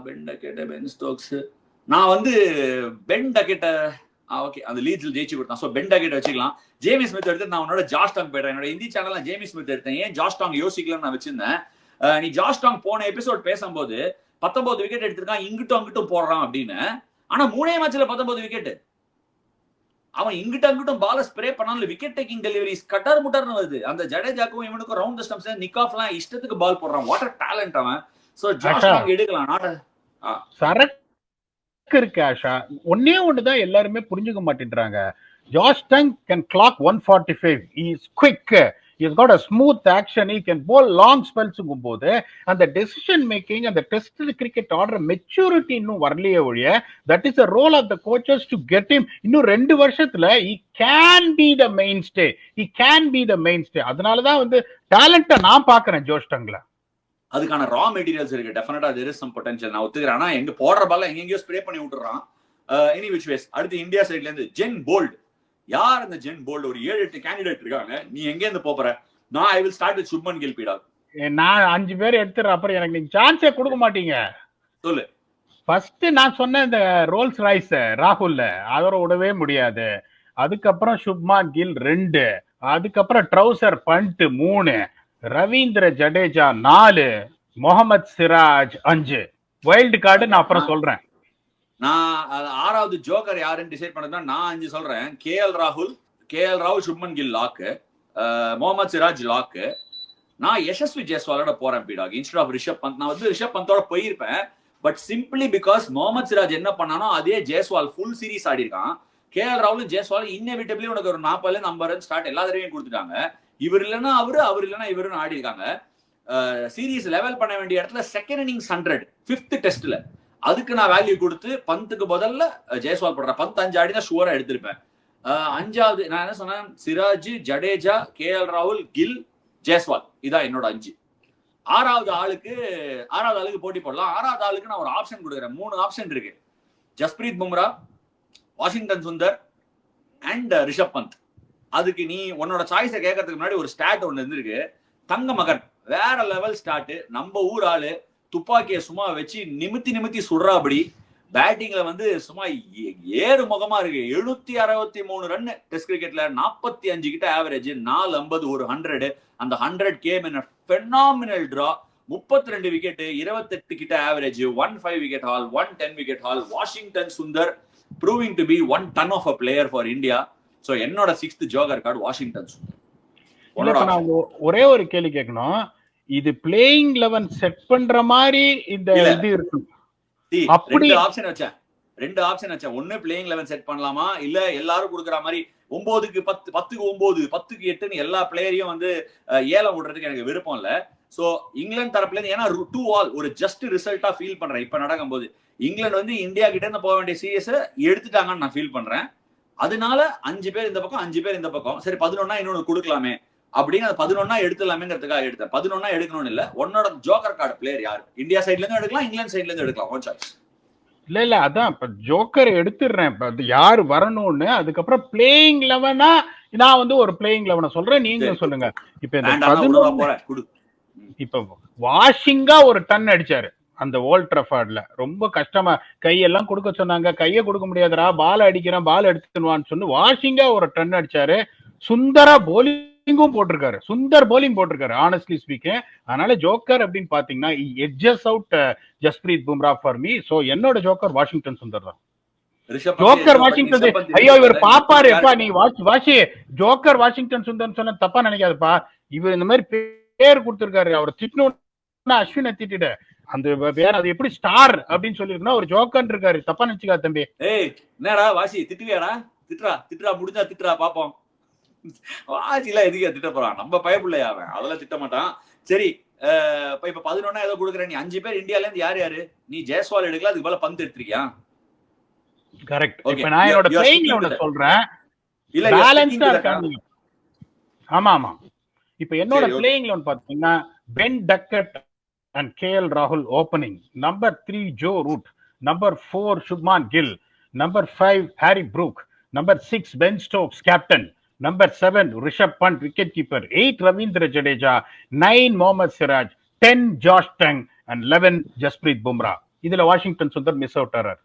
பென் டக்கெட், பென் ஸ்டோக்ஸ். நான் வந்து பென் டக்கெட்ட ஓகே அந்த லீட்ஸ்ல ஜெயிச்சு கொடுத்தான். ஸோ பென் டக்கெட் வச்சுக்கலாம். ஜேமி ஸ்மித் எடுத்து நான் உன்னோட ஜாஷ் டாங் போயிடுறேன். என்னோட ஹிந்தி சேனல்ல ஜேமி ஸ்மித் எடுத்தேன். ஏன் ஜாஷ் டாங் யோசிக்கலன்னு நான் வச்சிருந்தேன். நீ ஜாஷ் டாங் போன எபிசோட் பேசும்போது 19 விக்கெட் எடுத்திருக்கான், இங்கிட்டும் அங்கிட்டும் போடுறான் அப்படின்னு. ஆனா 3 மேட்ச்ல 19 விக்கெட். அவன் இங்கிட்ட அங்கிட்டும் பால ஸ்ப்ரே பண்ணாலும் விக்கெட் டேக்கிங் டெலிவரிஸ் கட்டார் முட்டார்னு வருது. அந்த ஜடேஜாக்கும் இவனுக்கும் ரவுண்ட் தி ஸ்டம்ப்ஸ் நிக் ஆஃப்லாம் இஷ்டத்துக்கு பால் போடுறான். வாட் அ டேலண்ட் அவன். சோ ஜாஷ் டாங் எடுக்கலாம். சரக்கு இருக்கு ஆஷா. ஒன்னே ஒண்ணுதான் எல்லாருமே புரிஞ்சுக்க மாட்டேன்றாங்க. Josh tongue can clock 145. he is quick, he has got a smooth action, he can bowl long spells. போது அந்த டெசிஷன் மேக்கிங், அந்த டெஸ்ட் கிரிக்கெட் ஆடுற மெச்சூரிட்டி இன்னும் வரலையே ஒழிய, that is the role of the coaches to get him. இன்னும் 2 வருஷத்துல he can be the mainstay. அதனாலதான் வந்து டேலண்ட்டை நான் பாக்குறேன் ஜோஷ் டங்ல. அதுக்கான ரா மெட்டீரியல்ஸ் இருக்கு. டெஃபினட்டா தேர் இஸ் சம் பொட்டன்ஷியல். நான் ஒத்துக்கிறேன். ஆனா எங்க போடுற பால்ல எங்கெங்கயோ ஸ்ப்ரே பண்ணி விட்டுறான். Any which ways. அடுத்து இந்தியா சைட்ல இருந்து ஜென் போல்ட். யார் இந்த ஜென் போல்ட்? ஒரு 7-8 கேண்டிடேட் இருக்காங்க. நீ எங்க இருந்து போற? நான் I will start with Shubman Gill பீடா. நான் 5 பேர் எடுத்துறேன். அப்புறம் எனக்கு நீங்க சான்ஸே கொடுக்க மாட்டீங்க. சொல்லு. ஃபர்ஸ்ட் நான் சொன்ன இந்த ரோல்ஸ் ராய்ஸ் ராகுல், அதோட விடவே முடியாது. அதுக்கப்புறம் சுப்மான் கில் 2, அதுக்கப்புறம் ட்ரௌசர் பண்ட் 3, ரவீந்திர ஜடேஜா 4, முகமது சிராஜ் 5. வைல்டு கார்டு நான் அப்புறம் சொல்றேன். நான் 6வது ஜோக்கர் யாருன்னு டிசைட் பண்ணதுனா நான் 5 சொல்றேன். கேஎல் ராகுல், சுப்மன் கில் லாக், முகமது சிராஜ் லாக். நான் யசஸ்வி ஜெய்ஸ்வாலோட போறேன் பீடாக் இன்ஸ்டெட் ஆஃப் ரிஷப் பந்த். நான் வந்து ரிஷப் பந்தோட போயிருப்பேன். But simply because Mohammed Siraj என்ன பண்ணானோ அதே ஜெய்ஸ்வால் ஃபுல் சீரிஸ் ஆடி இருக்கான். கேஎல் ராகுல் ஜெய்ஸ்வால் இன்னெவிட்டபிளி உனக்கு ஒரு 40 50 ரன் ஸ்டார்ட் எல்லா தடவையும் கொடுத்துட்டாங்க. இவர் இல்லைன்னா அவர் இல்லைன்னா இவருன்னு ஆடி இருக்காங்க. சீரீஸ் லெவல் பண்ண வேண்டிய இடத்துல செகண்ட் இன்னிங்ஸ் 100 5th டெஸ்ட்ல அதுக்கு நான் வேல்யூ கொடுத்து பந்துக்கு பதில்ல ஜெய்ஸ்வால் போடுறேன். பந்த் 5 ஆடி தான் ஷூரா எடுத்திருப்பேன். 5வது நான் என்ன சொன்னேன்? சிராஜ், ஜடேஜா, கேஎல் ராகுல், கில், ஜெய்ஸ்வால். இதான் என்னோட 5. 6வது ஆளுக்கு போட்டி போடலாம். 6வது ஆளுக்கு நான் ஒரு ஆப்ஷன் கொடுக்குறேன். 3 ஆப்ஷன் இருக்கு. Jasprit Bumrah, Washington Sundar and Rishabh Pant. அதுக்கு நீ உன்னோட சாய்ஸை கேட்கறதுக்கு முன்னாடி ஒரு ஸ்டாட் ஒன்று இருந்திருக்கு. தங்க மகன் வேற லெவல் ஸ்டார்ட். நம்ம ஊர் ஆளு துப்பாக்கியை சும்மா வச்சு நிமித்தி சுடுறாபடி. பேட்டிங்ல வந்து சும்மா ஏறு முகமா இருக்கு. 763 ரன் டெஸ்ட் கிரிக்கெட்ல, 45 கிட்ட ஆவரேஜ், 450 ஒரு 100. அந்த 100 கேம் இன் ஃபெனாமினல் டிரா. 32 விக்கெட், 28 கிட்ட average, 15 wicket hall, 110 wicket hall. Washington Sundar proving to be 1 ton of a player for India. So என்னோட 6th joker card Washington Sundar. நான் ஒரே ஒரு கேள்வி கேட்கணும். இது பிளேயிங் 11 செட் பண்ற மாதிரி இந்த இது இருக்கு. அப்படி 2 ஆப்ஷன் வச்சேன். ஒன்னு பிளேயிங் 11 செட் பண்ணலாமா, இல்ல எல்லாரும் கொடுக்குற மாதிரி 9க்கு 10, 10க்கு 9, 10க்கு 8ன்னு எல்லா பிளேயரையும் வந்து ஏலம் விடுறதுக்கு எனக்கு விருப்பம் இல்ல. சோ இங்கிலாந்து தரப்புல இருந்து ஏன்னா 2-all ஒரு ஜஸ்ட் ரிசல்ட்டா ஃபீல் பண்றேன். இப்ப நடக்கும் போது இங்கிலாந்து வந்து இந்தியா கிட்ட இருந்து போக வேண்டிய சீரியஸ எடுத்துட்டாங்கன்னு நான் ஃபீல் பண்றேன். அதனால 5 பேர் இந்த பக்கம், 5 பேர் இந்த பக்கம். சரி 11 இன்னொன்னு கொடுக்கலாமே அப்படின்னு அது 11 எடுத்துலாமேங்கிறதுக்காக எடுத்தேன். 11 எடுக்கணும்னு இல்ல. உன்னோட ஜோக்கர் கார்டு பிளேயர் யாரு? இந்தியா சைட்ல இருந்து எடுக்கலாம், இங்கிலாந்து சைட்ல இருந்து எடுக்கலாம். One choice. இல்ல அதான் இப்ப ஜோக்கர் எடுத்துடுறேன். இப்ப யாரு வரணும்னு அதுக்கப்புறம் பிளேயிங் 11 நான் வந்து ஒரு பிளேயிங் 11 சொல்றேன். நீங்க சொல்லுங்க. இப்ப இப்ப வாஷிங்கா ஒரு டன் அடிச்சாரு அந்த ஓல்ட் ட்ராஃபர்ட்ல. ரொம்ப கஷ்டமா கையெல்லாம் கொடுக்க சொன்னாங்க. கையை கொடுக்க முடியாதுடா, பால் அடிக்கிறேன், பால் எடுத்துவான்னு சொல்லி வாஷிங்கா ஒரு டன் அடிச்சாரு. சுந்தரா போலிங் போலிங்கும் போட்டிருக்காரு, சுந்தர் போலிங் போட்டிருக்காரு ஆனஸ்ட்லி ஸ்பீக்கிங். அதனால ஜோக்கர் அப்படின்னு பாத்தீங்கன்னா edges out Jasprit Bumrah for me. So என்னோட ஜோக்கர் வாஷிங்டன் சுந்தர் தான். ஜோக்கர் வாஷிங்டன், ஐயோ இவர் பாப்பாரு எப்பா, நீ வாஷி ஜோக்கர் வாஷிங்டன் சுந்தர் சொன்ன தப்பா நினைக்காதுப்பா. இவர் இந்த மாதிரி பேர் கொடுத்திருக்காரு, அவர் திட்டணும் அஸ்வினை திட்டிட்டு அந்த பேர் அது எப்படி ஸ்டார் அப்படின்னு சொல்லிருக்கா, ஒரு ஜோக்கர் இருக்காரு, தப்பா நினைச்சுக்காது தம்பி. ஏய் என்னடா வாசி திட்டுவியாடா, திட்டுறா முடிஞ்சா திட்டுறா பாப்போம். வாசிலாம் எதுக்கு திட்ட போறான், நம்ம பயப்புள்ளையா அவன், அதெல்லாம் திட்ட மாட்டான். சரி இப்ப 11 ஏதோ கொடுக்குற, நீ 5 பேர் இந்தியால இருந்து யார் யாரு, நீ ஜெயஸ்வால் எடுக்கல, அதுக்கு மேல பந்து எடுத்திருக்கியா? கரெக்ட். இப்ப நான் என்னோட பிளேயிங்ல ஒன்னு சொல்றேன், இல்ல பேலன்ஸ்டா இருக்காங்க. ஆமா ஆமா. இப்ப என்னோட பிளேயிங்ல ஒன்னு பாத்தீங்கன்னா pen Duckett and KL Rahul opening, number 3 Joe Root, number 4 Shubman Gill, number 5 Harry Brook, number 6 Ben Stokes captain, number 7 Rishabh Pant wicketkeeper, 8 Ravindra Jadeja, 9 Mohammad Siraj, 10 Josh Tang and 11 Jasprit Bumrah. இதுல Washington Sundar miss out ஆறார்.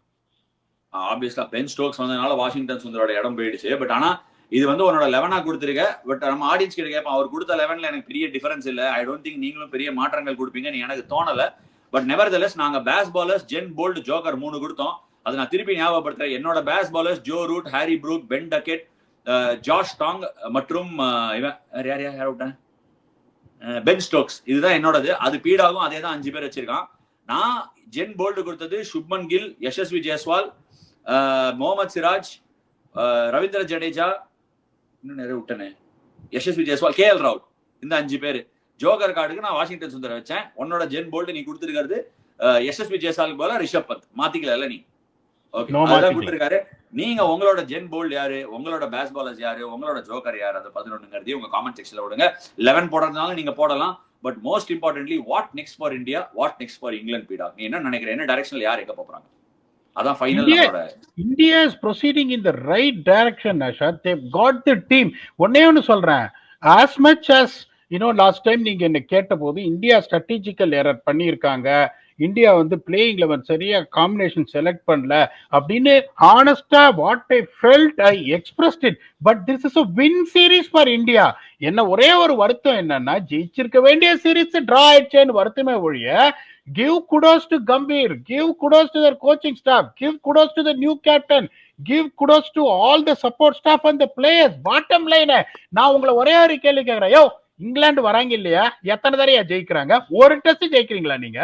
ஆப்வியஸ்லா Ben Stokes வந்ததுனால வாஷிங்டன் சுந்தரோட இடம் போயிடுச்சு. But ஆனா இது வந்து உன்னோட 11 கொடுத்துருக்க. பட் நம்ம ஆடியன்ஸ் கிட்ட கேட்போம், அவர் கொடுத்த 11ல எனக்கு பெரிய டிஃபரன்ஸ் இல்ல, ஐ டோன்ட் திங்க் நீங்களும் பெரிய மாற்றங்கள் கொடுப்பீங்கன்னு எனக்கு தோணல. பட் நெவர்தலெஸ் நாங்க பேஸ் பாலர்ஸ் ஜென் போல்ட் ஜோக்கர் 3 கொடுத்தோம். அதை நான் திருப்பி ஞாபகப்படுத்துறேன். என்னோட pace bowlers Joe Root, Harry Brook, Ben Duckett, Josh Tongue மற்றும் பென் ஸ்டோக்ஸ். இதுதான் என்னோடது. அது பீடாகும் அதே தான் 5 பேர் வச்சிருக்கான். நான் ஜென் போல்ட் கொடுத்தது சுப்மன் கில், யசஸ்வி ஜெயஸ்வால், முகமது சிராஜ், ரவீந்திர ஜடேஜா, இன்னும் நிறைய விட்டனே, யசஸ்வி ஜெயஸ்வால், KL ராகுல், இந்த 5 பேர். ஜோக்கர் கார்டுக்கு நான் வாஷிங்டன் சுந்தர் வச்சேன். உன்னோட ஜென் போல்ட் நீ கொடுத்துருக்கிறது யசஸ்வி ஜெயஸ்வாலுக்கு போல ரிஷப் பந்த், மாத்திக்கல நீ. ஓகே, அதான் கொடுத்துருக்காரு. நீங்க உங்களோட ஜென் போல்ட் யாரு, உங்களோட பேஸ் பாலர்ஸ் யாரு, உங்களோட ஜோக்கர் யாரு, அது 11ங்கிறதையும் உங்க காமெண்ட் செக்ஷன்ல விடுங்க. 11 போடுறதுனால நீங்க போடலாம். But most importantly, what next for India, what next for England பீடா, நீ என்ன நினைக்கிற, என்ன டைரக்ஷன்ல யார் எங்க போறாங்க? அதான் final. India is proceeding in the right direction, Ashad. They've got the team. ஒன்னே ஒன்னு சொல்றேன், as much as you know last time நீங்க என்ன கேட்டபோது இந்தியா ஸ்ட்ராட்டஜிக்கல் எரர் பண்ணியிருக்காங்க, இந்தியா வந்து பிளேயிங் 11 சரியா காம்பினேஷன் செலக்ட் பண்ணல அப்படின்னு ஹானஸ்டா what I felt, I expressed it. But this is a win series for India. என்ன ஒரே ஒரு வருத்தம் என்னன்னா, ஜெயிச்சிருக்க வேண்டிய சீரீஸ் டிரா ஆயிடுச்சேன்னு வருத்தமே ஒழிய, give kudos to Gambhir, give kudos to their coaching staff, give kudos to the new captain, give kudos to all the support staff and the players. Bottom line, நான் உங்களை ஒரே ஒரு கேள்வி கேட்கிறேன், யோ இங்கிலாந்து வராங்க இல்லையா, எத்தனை தடவையா ஜெயிக்கிறாங்க, ஒரு டெஸ்ட் ஜெயிக்கிறீங்களா நீங்க?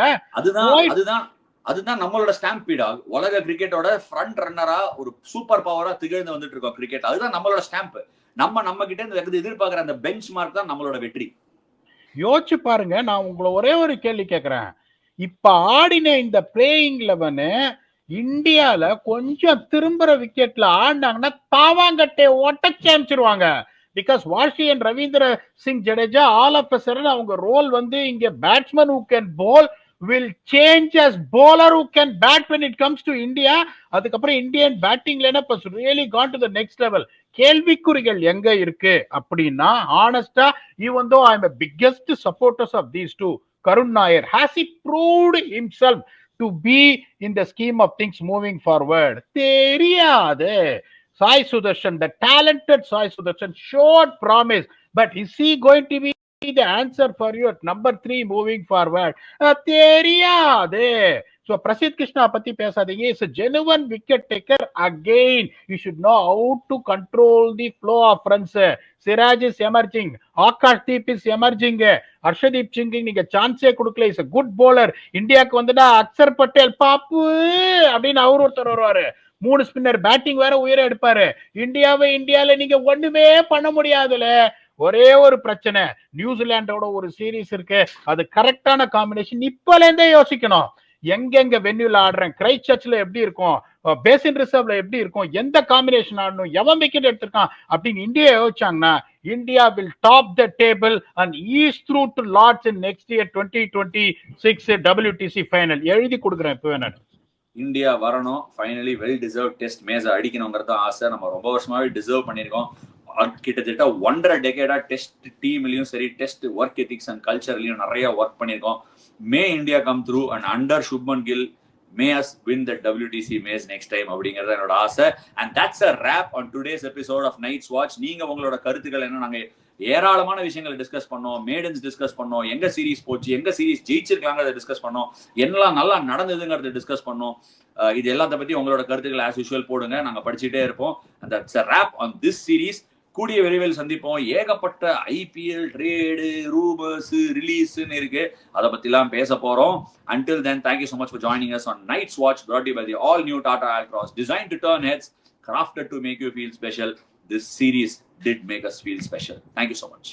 அதுதான் நம்மளோட ஸ்டாம்பீடா. உலக கிரிக்கெட்டோட ஃப்ரண்ட் ரன்னரா, ஒரு சூப்பர் பவரா திகழ்ந்து வந்துட்டு இருக்கோம் கிரிக்கெட். அதுதான் நம்மளோட ஸ்டாம்ப். நம்ம கிட்ட இருந்து எதிர்பார்க்கிற அந்த பெஞ்ச் மார்க் தான் நம்மளோட வெற்றி. யோசிச்சு பாருங்க. நான் உங்களை ஒரே ஒரு கேள்வி கேட்கிறேன், இப்ப ஆடின இந்த பிளேயிங் 11 இந்தியால கொஞ்சம் திரும்புற விக்கெட்ல ஆடினாங்கன்னா தாவாங்கட்டை ஒட்டச்சு அமைச்சிருவாங்க. Because Washi and Ravindra Singh Jadeja all of a sudden அவங்க ரோல் வந்து இங்க batsman who can bowl will change as bowler who can bat when it comes to India. அதுக்கப்புறம் Indian batting lineup has really gone to the next level. கேள்விக்குறிகள் எங்க இருக்கு அப்படின்னா, honestly, even though I am a biggest supporters of these two, Karun Nair, has he proved himself to be in the scheme of things moving forward? தெரியாது. Sai Sudarshan, the talented Sai Sudarshan showed promise, but is he going to be the answer for you at number 3 moving forward? தெரியாது. So Prasidh Krishna பத்தி பேசாதீங்க. Is a genuine wicket taker. Again, you should know how to control the flow of runs. Siraj is emerging, Akashdeep is emerging, Arshdeep Singh நீங்க சான்ஸே கொடுக்கல, is a good bowler. இந்தியாக்கு வந்துட்டா அக்சர் பட்டேல் பாப்பு அப்படின்னு அவர் ஒருத்தர் வருவாரு, 3 spinner batting வேற உயிரை எடுப்பாரு. இந்தியால நீங்க ஒண்ணுமே பண்ண முடியாதுல. ஒரே ஒரு பிரச்சனை, நியூசிலாண்டோட ஒரு சீரீஸ் இருக்கு, அது கரெக்டான காம்பினேஷன் இப்பல இருந்தே யோசிக்கணும். எங்கெங்க வென்யூல ஆடுறேன், கிரைஸ்ட் சர்ச்ல எப்படி இருக்கும், பேசின் ரிசர்வ்ல எப்படி இருக்கும், எந்த காம்பினேஷன் ஆடணும், எவன் விக்கெட் எடுத்திருக்கான் அப்படின்னு இந்தியா யோசிச்சாங்கன்னா, India will top the table and ease through to Lord's in next year 2026 WTC final. எழுதி கொடுக்குறேன் இப்போ நான். இந்தியா வரணும், finally well deserve test match அடிக்கணுங்கிறது ஆசை. நம்ம ரொம்ப வருஷமாவே டிசர்வ் பண்ணியிருக்கோம். கிட்டத்தட்ட 1.5 டெக்கேடா டெஸ்ட் டீம்லயும் சரி, டெஸ்ட் ஒர்க் எத்திக்ஸ் அண்ட் கல்ச்சர்லயும் நிறைய ஒர்க் பண்ணியிருக்கோம். May India come through and under Shubman Gill, may us win the WTC maze next time அப்படிங்கறது என்னோட ஆசை. And that's a wrap on today's episode of Night's Watch. நீங்க உங்களோட கருத்துக்கள் என்ன, நாங்க ஏராளமான விஷயங்களை டிஸ்கஸ் பண்ணோம், மேடன்ஸ் டிஸ்கஸ் பண்ணோம், எங்க சீரிஸ் போச்சு, எங்க சீரிஸ் ஜெயிச்சிருக்காங்கிறத டிஸ்கஸ் பண்ணோம், என்னெல்லாம் நல்லா நடந்ததுங்கிறத டிஸ்கஸ் பண்ணோம். இது எல்லாத்த பத்தி உங்களோட கருத்துக்களை ஆஸ் யூஷுவல் போடுங்க, நாங்க படிச்சுட்டே இருப்போம். And that's a wrap on this series. கூடிய விரைவில் சந்திப்போம். ஏகப்பட்ட ஐபிஎல் ட்ரேடு, ரூமர்ஸ், ரிலீஸ்ன்னு இருக்கு, அதை பத்திலாம் பேச போறோம். Until then, thank you so much for joining us on Night's Watch, brought to you by the all new Tata Altroz, designed to turn heads, crafted to make you feel special. This series did make us feel special. Thank you so much.